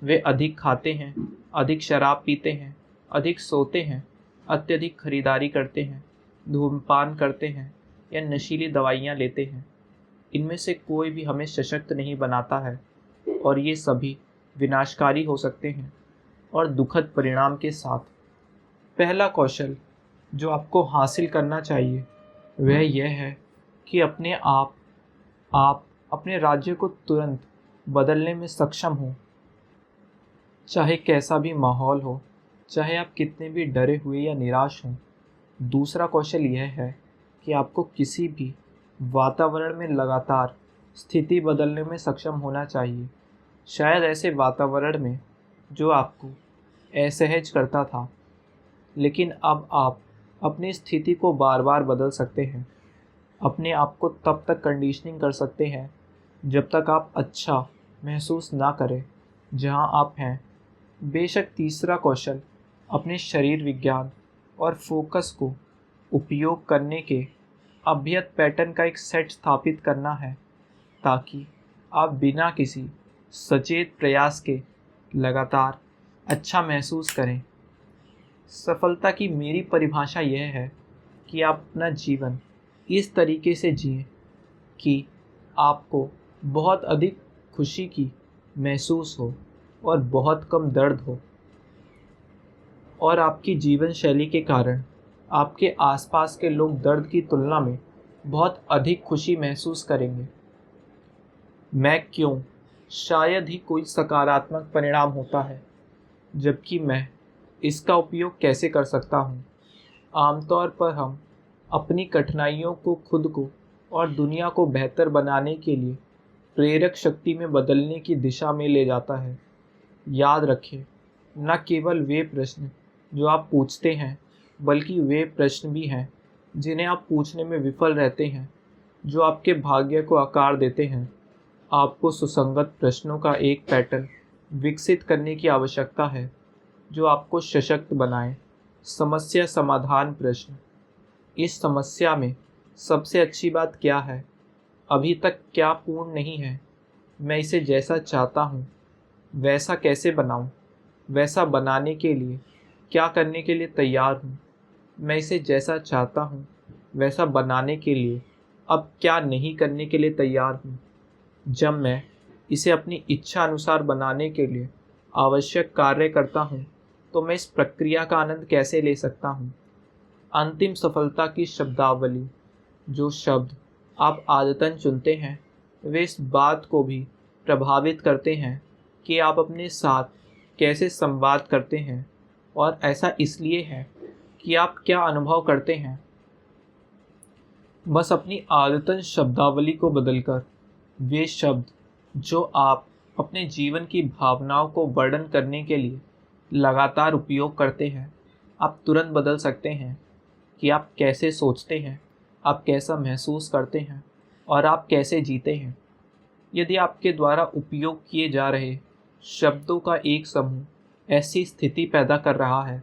वे अधिक खाते हैं, अधिक शराब पीते हैं, अधिक सोते हैं, अत्यधिक खरीदारी करते हैं, धूम्रपान करते हैं या नशीली दवाइयाँ लेते हैं। इनमें से कोई भी हमें सशक्त नहीं बनाता है और ये सभी विनाशकारी हो सकते हैं और दुखद परिणाम के साथ। पहला कौशल जो आपको हासिल करना चाहिए वह यह है कि आप अपने राज्य को तुरंत बदलने में सक्षम हो, चाहे कैसा भी माहौल हो, चाहे आप कितने भी डरे हुए या निराश हों। दूसरा कौशल यह है कि आपको किसी भी वातावरण में लगातार स्थिति बदलने में सक्षम होना चाहिए। शायद ऐसे वातावरण में जो आपको असहज करता था, लेकिन अब आप अपनी स्थिति को बार बार बदल सकते हैं। अपने आप को तब तक कंडीशनिंग कर सकते हैं जब तक आप अच्छा महसूस ना करें जहां आप हैं। बेशक तीसरा कौशल अपने शरीर विज्ञान और फोकस को उपयोग करने के अभ्यत पैटर्न का एक सेट स्थापित करना है, ताकि आप बिना किसी सचेत प्रयास के लगातार अच्छा महसूस करें। सफलता की मेरी परिभाषा यह है कि आप अपना जीवन इस तरीके से जिएं कि आपको बहुत अधिक खुशी की महसूस हो और बहुत कम दर्द हो, और आपकी जीवन शैली के कारण आपके आसपास के लोग दर्द की तुलना में बहुत अधिक खुशी महसूस करेंगे। मैं क्यों, शायद ही कोई सकारात्मक परिणाम होता है, जबकि मैं इसका उपयोग कैसे कर सकता हूँ। आमतौर पर हम अपनी कठिनाइयों को खुद को और दुनिया को बेहतर बनाने के लिए प्रेरक शक्ति में बदलने की दिशा में ले जाता है। याद रखें, न केवल वे प्रश्न जो आप पूछते हैं, बल्कि वे प्रश्न भी हैं जिन्हें आप पूछने में विफल रहते हैं, जो आपके भाग्य को आकार देते हैं। आपको सुसंगत प्रश्नों का एक पैटर्न विकसित करने की आवश्यकता है जो आपको सशक्त बनाए। समस्या समाधान प्रश्न। इस समस्या में सबसे अच्छी बात क्या है? अभी तक क्या पूर्ण नहीं है? मैं इसे जैसा चाहता हूँ वैसा कैसे बनाऊँ? वैसा बनाने के लिए क्या करने के लिए तैयार हूँ? मैं इसे जैसा चाहता हूँ वैसा बनाने के लिए अब क्या नहीं करने के लिए तैयार हूँ? जब मैं इसे अपनी इच्छा अनुसार बनाने के लिए आवश्यक कार्य करता हूँ, तो मैं इस प्रक्रिया का आनंद कैसे ले सकता हूँ? अंतिम सफलता की शब्दावली। जो शब्द आप आदतन चुनते हैं वे इस बात को भी प्रभावित करते हैं कि आप अपने साथ कैसे संवाद करते हैं, और ऐसा इसलिए है कि आप क्या अनुभव करते हैं। बस अपनी आदतन शब्दावली को बदलकर वे शब्द जो आप अपने जीवन की भावनाओं को वर्णन करने के लिए लगातार उपयोग करते हैं, आप तुरंत बदल सकते हैं कि आप कैसे सोचते हैं, आप कैसा महसूस करते हैं और आप कैसे जीते हैं। यदि आपके द्वारा उपयोग किए जा रहे शब्दों का एक समूह ऐसी स्थिति पैदा कर रहा है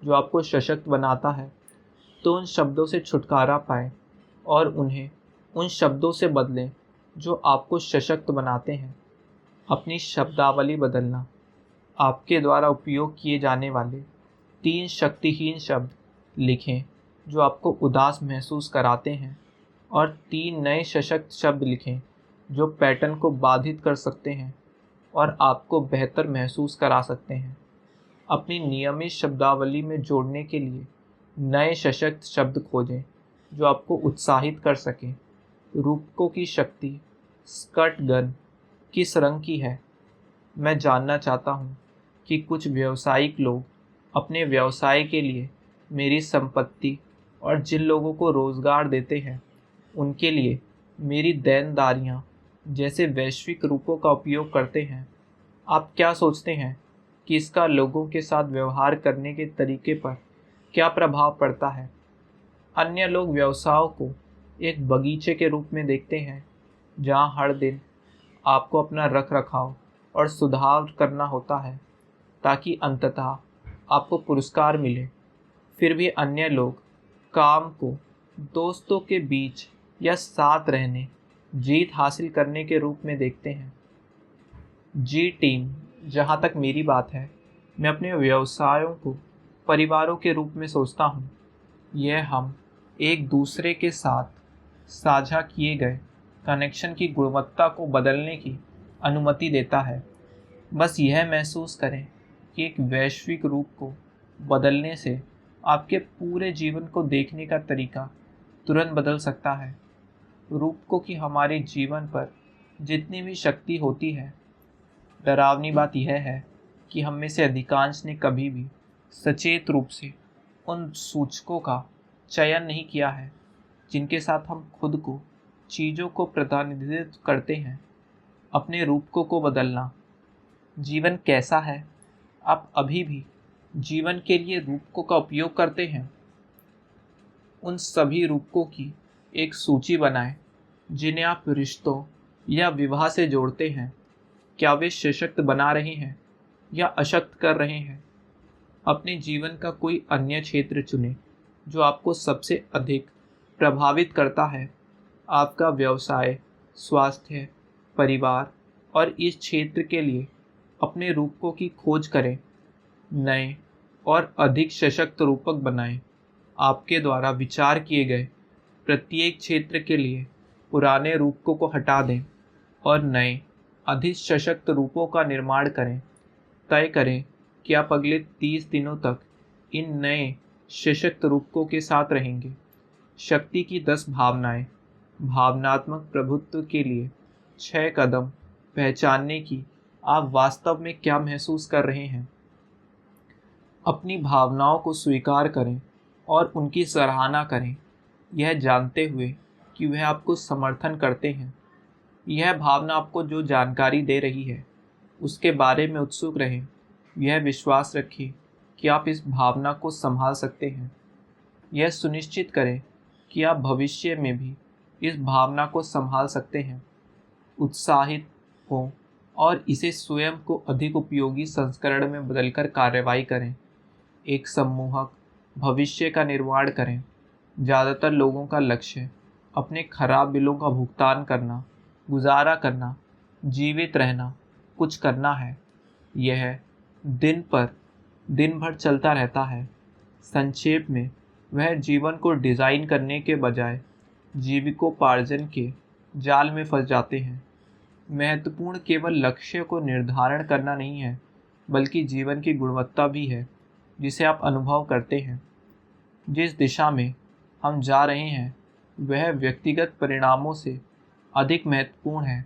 जो आपको सशक्त बनाता है, तो उन शब्दों से छुटकारा पाएं और उन्हें उन शब्दों से बदलें जो आपको सशक्त बनाते हैं। अपनी शब्दावली बदलना। आपके द्वारा उपयोग किए जाने वाले 3 शक्तिहीन शब्द लिखें जो आपको उदास महसूस कराते हैं, और 3 नए सशक्त शब्द लिखें जो पैटर्न को बाधित कर सकते हैं और आपको बेहतर महसूस करा सकते हैं। अपनी नियमित शब्दावली में जोड़ने के लिए नए सशक्त शब्द खोजें जो आपको उत्साहित कर सकें। रूपकों की शक्ति। स्कर्ट गन किस रंग की है? मैं जानना चाहता हूँ कि कुछ व्यावसायिक लोग अपने व्यवसाय के लिए मेरी संपत्ति और जिन लोगों को रोज़गार देते हैं उनके लिए मेरी देनदारियाँ जैसे वैश्विक रूपों का उपयोग करते हैं। आप क्या सोचते हैं कि इसका लोगों के साथ व्यवहार करने के तरीके पर क्या प्रभाव पड़ता है? अन्य लोग व्यवसायों को एक बगीचे के रूप में देखते हैं जहाँ हर दिन आपको अपना रख रखाव और सुधार करना होता है ताकि अंततः आपको पुरस्कार मिले। फिर भी अन्य लोग काम को दोस्तों के बीच या साथ रहने, जीत हासिल करने के रूप में देखते हैं। जी टीम। जहाँ तक मेरी बात है, मैं अपने व्यवसायों को परिवारों के रूप में सोचता हूँ। यह हम एक दूसरे के साथ साझा किए गए कनेक्शन की गुणवत्ता को बदलने की अनुमति देता है। बस यह महसूस करें कि एक वैश्विक रूप को बदलने से आपके पूरे जीवन को देखने का तरीका तुरंत बदल सकता है। रूपकों की हमारे जीवन पर जितनी भी शक्ति होती है, डरावनी बात यह है कि हम में से अधिकांश ने कभी भी सचेत रूप से उन सूचकों का चयन नहीं किया है जिनके साथ हम खुद को, चीज़ों को प्रतिनिधित्व करते हैं। अपने रूपकों को बदलना। जीवन कैसा है? आप अभी भी जीवन के लिए रूपकों का उपयोग करते हैं? उन सभी रूपकों की एक सूची बनाएं जिन्हें आप रिश्तों या विवाह से जोड़ते हैं। क्या वे सशक्त बना रहे हैं या अशक्त कर रहे हैं? अपने जीवन का कोई अन्य क्षेत्र चुनें जो आपको सबसे अधिक प्रभावित करता है। आपका व्यवसाय, स्वास्थ्य, परिवार और इस क्षेत्र के लिए अपने रूपकों की खोज करें, नए और अधिक सशक्त रूपक बनाएं। आपके द्वारा विचार किए गए प्रत्येक क्षेत्र के लिए पुराने रूपकों को हटा दें और नए अधिक सशक्त रूपों का निर्माण करें। तय करें कि आप अगले 30 दिनों तक इन नए सशक्त रूपकों के साथ रहेंगे। शक्ति की 10 भावनाएं, भावनात्मक प्रभुत्व के लिए 6 कदम, पहचानने की आप वास्तव में क्या महसूस कर रहे हैं। अपनी भावनाओं को स्वीकार करें और उनकी सराहना करें, यह जानते हुए कि वह आपको समर्थन करते हैं। यह भावना आपको जो जानकारी दे रही है उसके बारे में उत्सुक रहें। यह विश्वास रखें कि आप इस भावना को संभाल सकते हैं। यह सुनिश्चित करें कि आप भविष्य में भी इस भावना को संभाल सकते हैं। उत्साहित हों और इसे स्वयं को अधिक उपयोगी संस्करण में बदलकर कार्रवाई करें। एक सम्मोहक भविष्य का निर्माण करें। ज़्यादातर लोगों का लक्ष्य अपने खराब बिलों का भुगतान करना, गुजारा करना, जीवित रहना, कुछ करना है। यह दिन भर चलता रहता है। संक्षेप में, वह जीवन को डिज़ाइन करने के बजाय जीविकोपार्जन के जाल में फंस जाते हैं। महत्वपूर्ण केवल लक्ष्य को निर्धारण करना नहीं है, बल्कि जीवन की गुणवत्ता भी है जिसे आप अनुभव करते हैं। जिस दिशा में हम जा रहे हैं वह व्यक्तिगत परिणामों से अधिक महत्वपूर्ण है।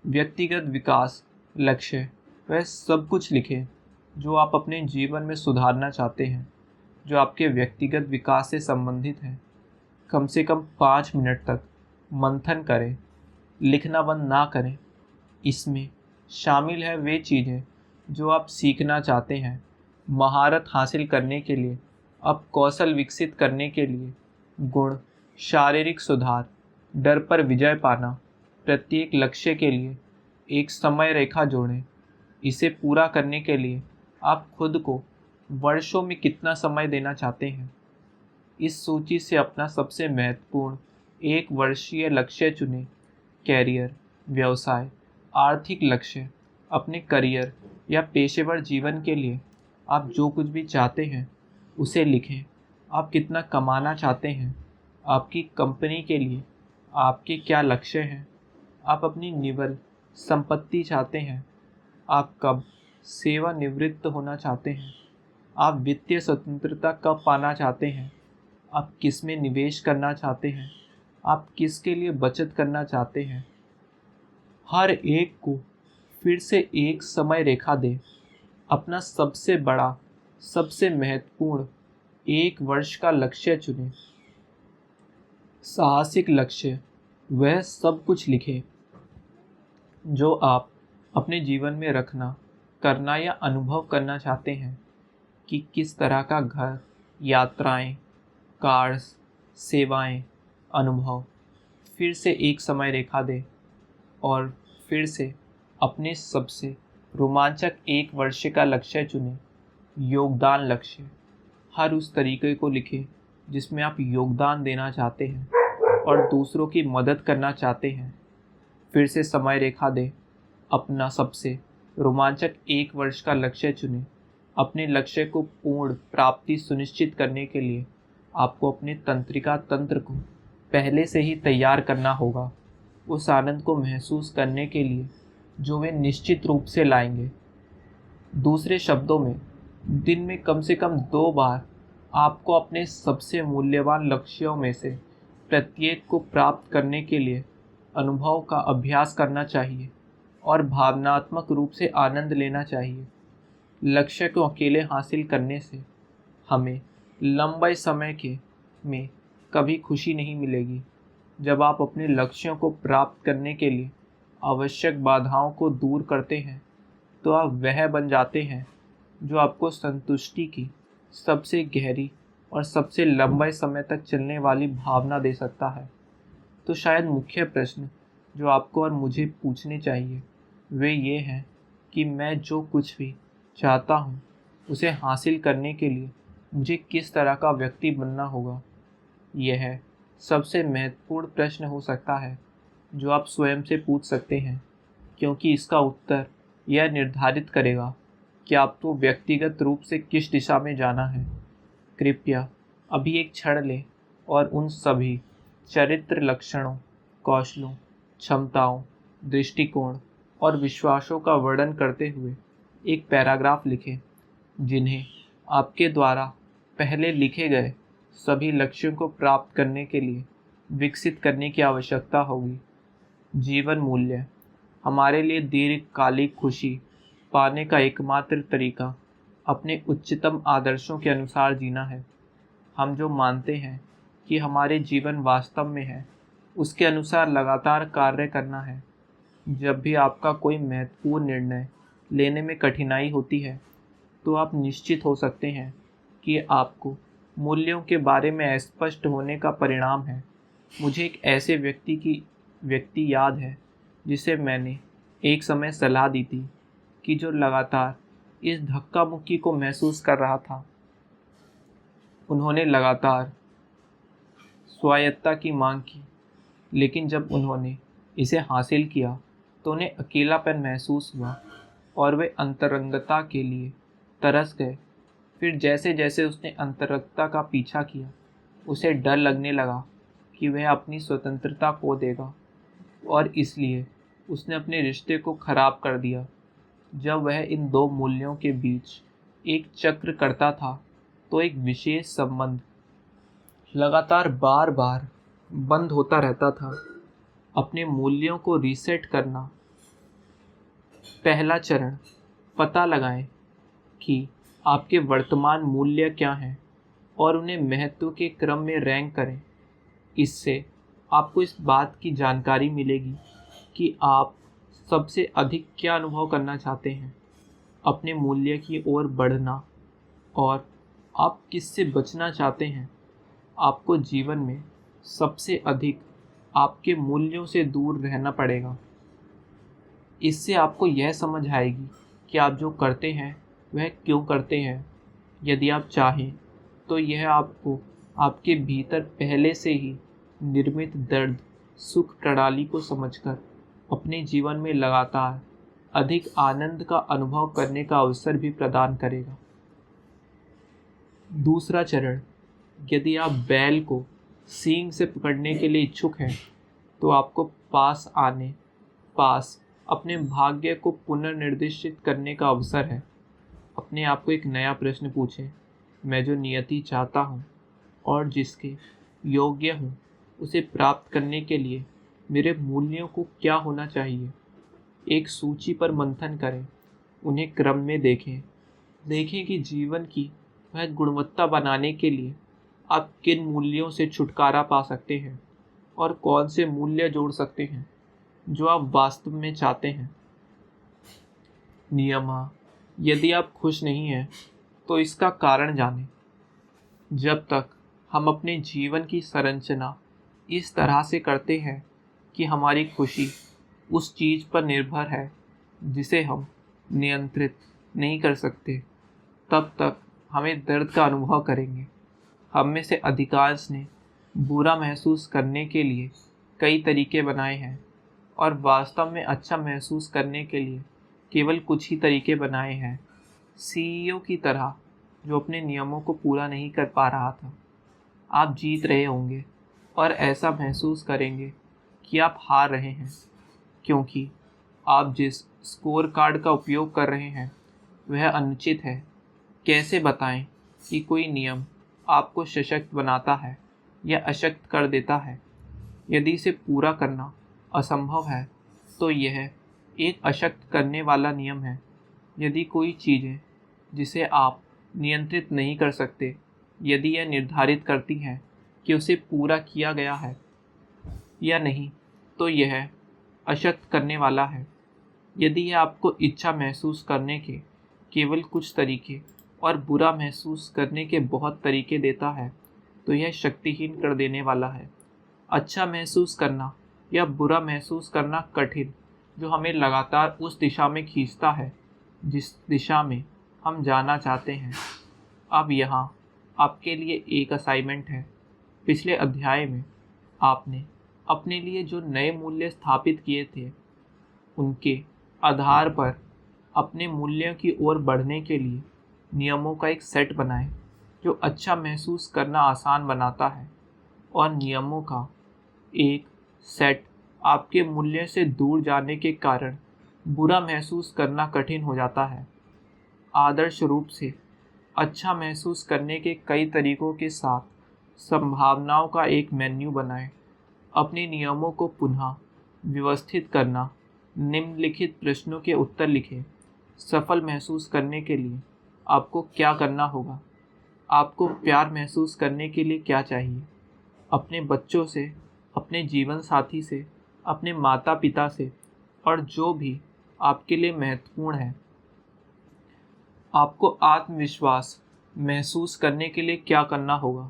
व्यक्तिगत विकास लक्ष्य वह सब कुछ लिखें जो आप अपने जीवन में सुधारना चाहते हैं, जो आपके व्यक्तिगत विकास से संबंधित है। कम से कम 5 मिनट तक मंथन करें, लिखना बंद ना करें। इसमें शामिल है वे चीज़ें जो आप सीखना चाहते हैं, महारत हासिल करने के लिए, अब कौशल विकसित करने के लिए, गुण, शारीरिक सुधार, डर पर विजय पाना। प्रत्येक लक्ष्य के लिए एक समय रेखा जोड़ें। इसे पूरा करने के लिए आप खुद को वर्षों में कितना समय देना चाहते हैं। इस सूची से अपना सबसे महत्वपूर्ण 1 वर्षीय लक्ष्य चुनें। कैरियर, व्यवसाय, आर्थिक लक्ष्य, अपने करियर या पेशेवर जीवन के लिए आप जो कुछ भी चाहते हैं उसे लिखें। आप कितना कमाना चाहते हैं, आपकी कंपनी के लिए आपके क्या लक्ष्य हैं, आप अपनी निवल संपत्ति चाहते हैं, आप कब सेवानिवृत्त होना चाहते हैं, आप वित्तीय स्वतंत्रता कब पाना चाहते हैं, आप किस में निवेश करना चाहते हैं, आप किसके लिए बचत करना चाहते हैं। हर एक को फिर से एक समय रेखा दें। अपना सबसे बड़ा, सबसे महत्वपूर्ण 1 वर्ष का लक्ष्य चुनें। साहसिक लक्ष्य वह सब कुछ लिखें जो आप अपने जीवन में रखना, करना या अनुभव करना चाहते हैं। कि किस तरह का घर, यात्राएं, कार्स, सेवाएं, अनुभव। फिर से एक समय रेखा दें और फिर से अपने सबसे रोमांचक 1 वर्ष का लक्ष्य चुनें। योगदान लक्ष्य हर उस तरीके को लिखें जिसमें आप योगदान देना चाहते हैं और दूसरों की मदद करना चाहते हैं। फिर से समय रेखा दें। अपना सबसे रोमांचक 1 वर्ष का लक्ष्य चुनें। अपने लक्ष्य को पूर्ण प्राप्ति सुनिश्चित करने के लिए आपको अपने तंत्रिका तंत्र को पहले से ही तैयार करना होगा, उस आनंद को महसूस करने के लिए जो वे निश्चित रूप से लाएंगे। दूसरे शब्दों में, दिन में कम से कम 2 बार आपको अपने सबसे मूल्यवान लक्ष्यों में से प्रत्येक को प्राप्त करने के लिए अनुभव का अभ्यास करना चाहिए और भावनात्मक रूप से आनंद लेना चाहिए। लक्ष्य को अकेले हासिल करने से हमें लंबे समय में कभी खुशी नहीं मिलेगी। जब आप अपने लक्ष्यों को प्राप्त करने के लिए आवश्यक बाधाओं को दूर करते हैं तो आप वह बन जाते हैं जो आपको संतुष्टि की सबसे गहरी और सबसे लंबे समय तक चलने वाली भावना दे सकता है। तो शायद मुख्य प्रश्न जो आपको और मुझे पूछने चाहिए वे ये हैं कि मैं जो कुछ भी चाहता हूँ उसे हासिल करने के लिए मुझे किस तरह का व्यक्ति बनना होगा। यह सबसे महत्वपूर्ण प्रश्न हो सकता है जो आप स्वयं से पूछ सकते हैं। क्योंकि इसका उत्तर यह निर्धारित करेगा कि आपको व्यक्तिगत रूप से किस दिशा में जाना है। कृपया अभी एक क्षण लें और उन सभी चरित्र लक्षणों, कौशलों, क्षमताओं, दृष्टिकोण और विश्वासों का वर्णन करते हुए एक पैराग्राफ लिखें जिन्हें आपके द्वारा पहले लिखे गए सभी लक्ष्यों को प्राप्त करने के लिए विकसित करने की आवश्यकता होगी। जीवन मूल्य हमारे लिए दीर्घकालिक खुशी पाने का एकमात्र तरीका अपने उच्चतम आदर्शों के अनुसार जीना है। हम जो मानते हैं कि हमारे जीवन वास्तव में है, उसके अनुसार लगातार कार्य करना है। जब भी आपका कोई महत्वपूर्ण निर्णय लेने में कठिनाई होती है, तो आप निश्चित हो सकते हैं कि आपको मूल्यों के बारे में अस्पष्ट होने का परिणाम है। मुझे एक ऐसे व्यक्ति याद है जिसे मैंने एक समय सलाह दी थी कि जो लगातार इस धक्का मुक्की को महसूस कर रहा था। उन्होंने लगातार स्वायत्तता की मांग की, लेकिन जब उन्होंने इसे हासिल किया तो उन्हें अकेलापन महसूस हुआ और वे अंतरंगता के लिए तरस गए। फिर जैसे जैसे उसने अंतरंगता का पीछा किया, उसे डर लगने लगा कि वह अपनी स्वतंत्रता खो देगा और इसलिए उसने अपने रिश्ते को खराब कर दिया। जब वह इन दो मूल्यों के बीच एक चक्र करता था तो एक विशेष संबंध लगातार बार बार बंद होता रहता था। अपने मूल्यों को रीसेट करना। पहला चरण, पता लगाएं कि आपके वर्तमान मूल्य क्या हैं और उन्हें महत्व के क्रम में रैंक करें। इससे आपको इस बात की जानकारी मिलेगी कि आप सबसे अधिक क्या अनुभव करना चाहते हैं, अपने मूल्य की ओर बढ़ना, और आप किससे बचना चाहते हैं। आपको जीवन में सबसे अधिक आपके मूल्यों से दूर रहना पड़ेगा। इससे आपको यह समझ आएगी कि आप जो करते हैं वह क्यों करते हैं। यदि आप चाहें तो यह आपको आपके भीतर पहले से ही निर्मित दर्द सुख प्रणाली को समझकर अपने जीवन में लगातार अधिक आनंद का अनुभव करने का अवसर भी प्रदान करेगा। दूसरा चरण, यदि आप बैल को सींग से पकड़ने के लिए इच्छुक हैं तो आपको पास अपने भाग्य को पुनर्निर्देशित करने का अवसर है। अपने आप को एक नया प्रश्न पूछें, मैं जो नियति चाहता हूँ और जिसके योग्य हूँ उसे प्राप्त करने के लिए मेरे मूल्यों को क्या होना चाहिए। एक सूची पर मंथन करें, उन्हें क्रम में देखें कि जीवन की वह गुणवत्ता बनाने के लिए आप किन मूल्यों से छुटकारा पा सकते हैं और कौन से मूल्य जोड़ सकते हैं जो आप वास्तव में चाहते हैं। नियम, यदि आप खुश नहीं हैं तो इसका कारण जानें। जब तक हम अपने जीवन की संरचना इस तरह से करते हैं कि हमारी खुशी उस चीज़ पर निर्भर है जिसे हम नियंत्रित नहीं कर सकते, तब तक हमें दर्द का अनुभव करेंगे। हम में से अधिकांश ने बुरा महसूस करने के लिए कई तरीके बनाए हैं और वास्तव में अच्छा महसूस करने के लिए केवल कुछ ही तरीके बनाए हैं। सीईओ की तरह जो अपने नियमों को पूरा नहीं कर पा रहा था। आप जीत रहे होंगे और ऐसा महसूस करेंगे कि आप हार रहे हैं, क्योंकि आप जिस स्कोर कार्ड का उपयोग कर रहे हैं वह अनुचित है। कैसे बताएं कि कोई नियम आपको सशक्त बनाता है या अशक्त कर देता है? यदि इसे पूरा करना असंभव है तो यह एक अशक्त करने वाला नियम है। यदि कोई चीज़ें जिसे आप नियंत्रित नहीं कर सकते, यदि यह निर्धारित करती हैं कि उसे पूरा किया गया है या नहीं, तो यह अशक्त करने वाला है। यदि यह आपको इच्छा महसूस करने के केवल कुछ तरीके और बुरा महसूस करने के बहुत तरीके देता है, तो यह शक्तिहीन कर देने वाला है। अच्छा महसूस करना या बुरा महसूस करना कठिन, जो हमें लगातार उस दिशा में खींचता है जिस दिशा में हम जाना चाहते हैं। अब यहाँ आपके लिए एक असाइनमेंट है। पिछले अध्याय में आपने अपने लिए जो नए मूल्य स्थापित किए थे उनके आधार पर अपने मूल्यों की ओर बढ़ने के लिए नियमों का एक सेट बनाएं जो अच्छा महसूस करना आसान बनाता है। और नियमों का एक सेट आपके मूल्य से दूर जाने के कारण बुरा महसूस करना कठिन हो जाता है। आदर्श रूप से अच्छा महसूस करने के कई तरीकों के साथ संभावनाओं का एक मेन्यू बनाएं। अपने नियमों को पुनः व्यवस्थित करना। निम्नलिखित प्रश्नों के उत्तर लिखें। सफल महसूस करने के लिए आपको क्या करना होगा? आपको प्यार महसूस करने के लिए क्या चाहिए? अपने बच्चों से, अपने जीवन साथी से, अपने माता पिता से और जो भी आपके लिए महत्वपूर्ण है। आपको आत्मविश्वास महसूस करने के लिए क्या करना होगा?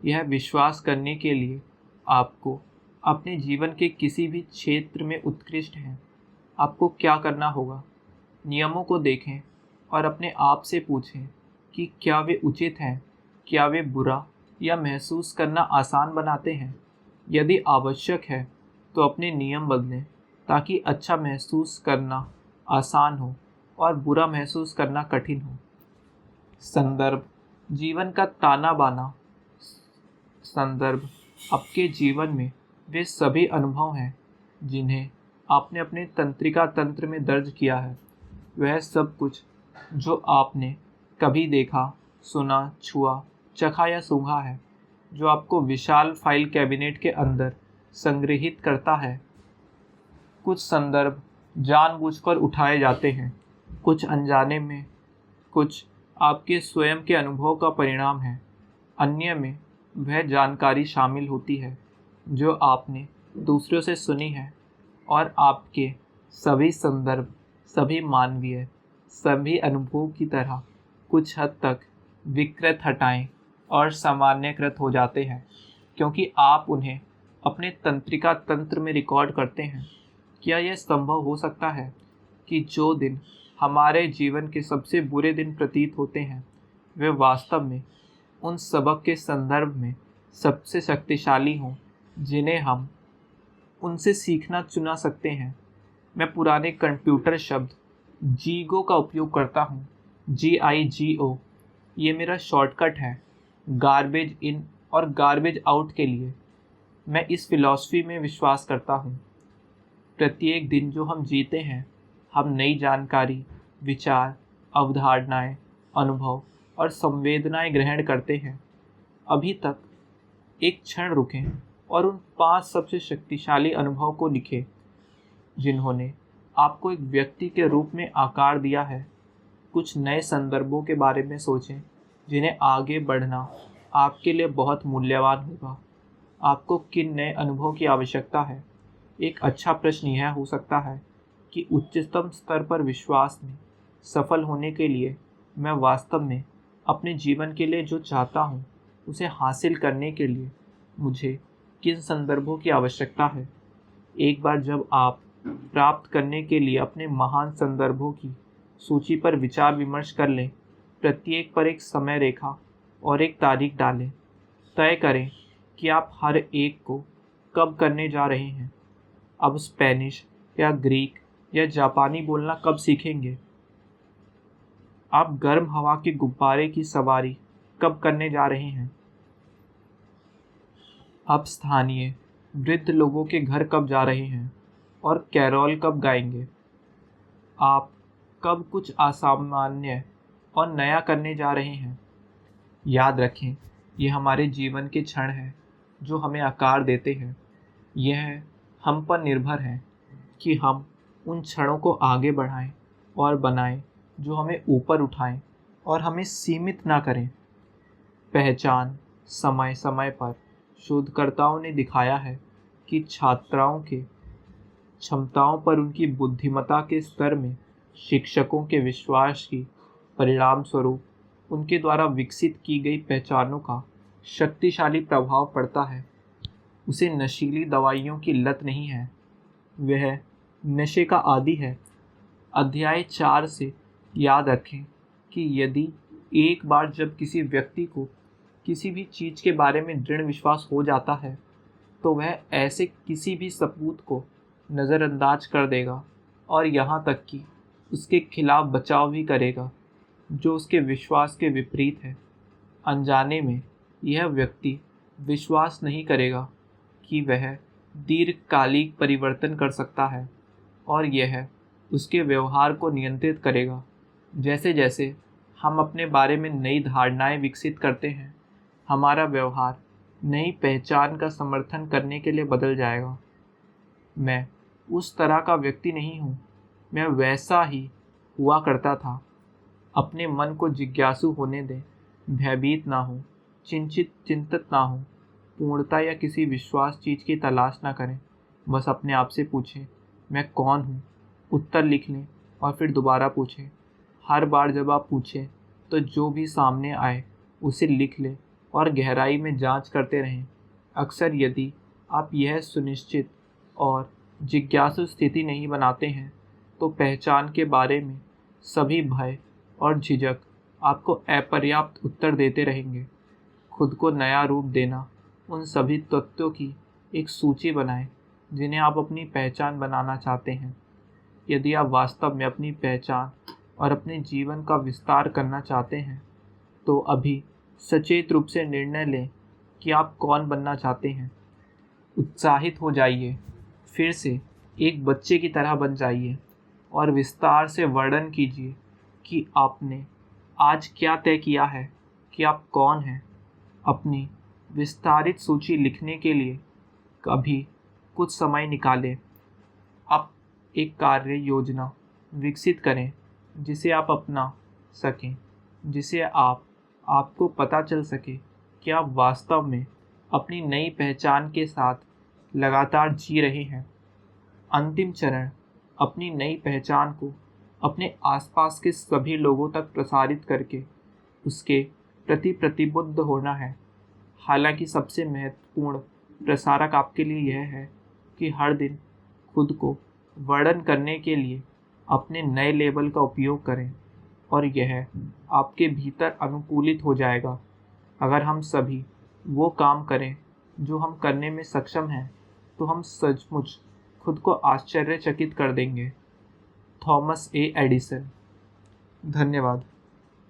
यह विश्वास करने के लिए आपको अपने जीवन के किसी भी क्षेत्र में उत्कृष्ट हैं। आपको क्या करना होगा? नियमों को देखें और अपने आप से पूछें कि क्या वे उचित हैं, क्या वे बुरा या महसूस करना आसान बनाते हैं। यदि आवश्यक है तो अपने नियम बदलें ताकि अच्छा महसूस करना आसान हो और बुरा महसूस करना कठिन हो। संदर्भ: जीवन का ताना बाना। संदर्भ: आपके जीवन में वे सभी अनुभव हैं जिन्हें आपने अपने तंत्रिका तंत्र में दर्ज किया है। वह सब कुछ जो आपने कभी देखा, सुना, छुआ, चखा या सूंघा है, जो आपको विशाल फाइल कैबिनेट के अंदर संग्रहित करता है। कुछ संदर्भ जानबूझकर उठाए जाते हैं, कुछ अनजाने में, कुछ आपके स्वयं के अनुभव का परिणाम है। अन्य में वह जानकारी शामिल होती है जो आपने दूसरों से सुनी है। और आपके सभी संदर्भ, सभी मानवीय, सभी अनुभवों की तरह कुछ हद तक विकृत, हटाएं और सामान्यकृत हो जाते हैं क्योंकि आप उन्हें अपने तंत्रिका तंत्र में रिकॉर्ड करते हैं। क्या यह संभव हो सकता है कि जो दिन हमारे जीवन के सबसे बुरे दिन प्रतीत होते हैं वे वास्तव में उन सबक के संदर्भ में सबसे शक्तिशाली हों जिन्हें हम उनसे सीखना चुना सकते हैं? मैं पुराने कंप्यूटर शब्द जीगो का उपयोग करता हूँ, GIGO। ये मेरा शॉर्टकट है गार्बेज इन और गार्बेज आउट के लिए। मैं इस फिलॉसफी में विश्वास करता हूँ। प्रत्येक दिन जो हम जीते हैं, हम नई जानकारी, विचार, अवधारणाएं, अनुभव और संवेदनाएं ग्रहण करते हैं। अभी तक एक क्षण रुकें और उन 5 सबसे शक्तिशाली अनुभव को लिखें जिन्होंने आपको एक व्यक्ति के रूप में आकार दिया है। कुछ नए संदर्भों के बारे में सोचें जिन्हें आगे बढ़ना आपके लिए बहुत मूल्यवान होगा। आपको किन नए अनुभव की आवश्यकता है? एक अच्छा प्रश्न यह हो सकता है कि उच्चतम स्तर पर विश्वास में सफल होने के लिए मैं वास्तव में अपने जीवन के लिए जो चाहता हूँ उसे हासिल करने के लिए मुझे किन संदर्भों की आवश्यकता है? एक बार जब आप प्राप्त करने के लिए अपने महान संदर्भों की सूची पर विचार विमर्श कर लें, प्रत्येक पर एक समय रेखा और एक तारीख डालें। तय करें कि आप हर एक को कब करने जा रहे हैं। अब स्पेनिश या ग्रीक या जापानी बोलना कब सीखेंगे? आप गर्म हवा के गुब्बारे की सवारी कब करने जा रहे हैं? आप स्थानीय वृद्ध लोगों के घर कब जा रहे हैं और कैरोल कब गाएंगे? आप कब कुछ असामान्य और नया करने जा रहे हैं? याद रखें, ये हमारे जीवन के क्षण हैं जो हमें आकार देते हैं। यह हम पर निर्भर है कि हम उन क्षणों को आगे बढ़ाएं और बनाएं जो हमें ऊपर उठाएं और हमें सीमित ना करें। पहचान: समय समय पर शोधकर्ताओं ने दिखाया है कि छात्राओं के क्षमताओं पर उनकी बुद्धिमत्ता के स्तर में शिक्षकों के विश्वास की परिणाम स्वरूप उनके द्वारा विकसित की गई पहचानों का शक्तिशाली प्रभाव पड़ता है। उसे नशीली दवाइयों की लत नहीं है, वह नशे का आदी है। अध्याय 4 से याद रखें कि यदि एक बार जब किसी व्यक्ति को किसी भी चीज़ के बारे में दृढ़ विश्वास हो जाता है तो वह ऐसे किसी भी सबूत को नज़रअंदाज कर देगा और यहाँ तक कि उसके खिलाफ बचाव भी करेगा जो उसके विश्वास के विपरीत है। अनजाने में यह व्यक्ति विश्वास नहीं करेगा कि वह दीर्घकालिक परिवर्तन कर सकता है और यह उसके व्यवहार को नियंत्रित करेगा। जैसे जैसे हम अपने बारे में नई धारणाएं विकसित करते हैं, हमारा व्यवहार नई पहचान का समर्थन करने के लिए बदल जाएगा। मैं उस तरह का व्यक्ति नहीं हूँ, मैं वैसा ही हुआ करता था। अपने मन को जिज्ञासु होने दें, भयभीत ना हो, चिंतित ना हो, पूर्णता या किसी विश्वास चीज़ की तलाश ना करें। बस अपने आप से पूछें, मैं कौन हूँ? उत्तर लिख लें और फिर दोबारा पूछें। हर बार जब आप पूछें तो जो भी सामने आए उसे लिख लें और गहराई में जांच करते रहें। अक्सर यदि आप यह सुनिश्चित और जिज्ञासु स्थिति नहीं बनाते हैं तो पहचान के बारे में सभी भय और झिझक आपको अपर्याप्त उत्तर देते रहेंगे। खुद को नया रूप देना उन सभी तत्वों की एक सूची बनाएं जिन्हें आप अपनी पहचान बनाना चाहते हैं। यदि आप वास्तव में अपनी पहचान और अपने जीवन का विस्तार करना चाहते हैं तो अभी सचेत रूप से निर्णय लें कि आप कौन बनना चाहते हैं। उत्साहित हो जाइए, फिर से एक बच्चे की तरह बन जाइए और विस्तार से वर्णन कीजिए कि आपने आज क्या तय किया है कि आप कौन हैं। अपनी विस्तारित सूची लिखने के लिए कभी कुछ समय निकालें। आप एक कार्य योजना विकसित करें जिसे आप अपना सकें, जिसे आपको पता चल सके कि आप वास्तव में अपनी नई पहचान के साथ लगातार जी रहे हैं। अंतिम चरण अपनी नई पहचान को अपने आसपास के सभी लोगों तक प्रसारित करके उसके प्रति प्रतिबद्ध होना है। हालांकि सबसे महत्वपूर्ण प्रसारक आपके लिए यह है कि हर दिन खुद को वर्णन करने के लिए अपने नए लेबल का उपयोग करें और यह आपके भीतर अनुकूलित हो जाएगा। अगर हम सभी वो काम करें जो हम करने में सक्षम हैं तो हम सचमुच खुद को आश्चर्यचकित कर देंगे। थॉमस ए एडिसन। धन्यवाद।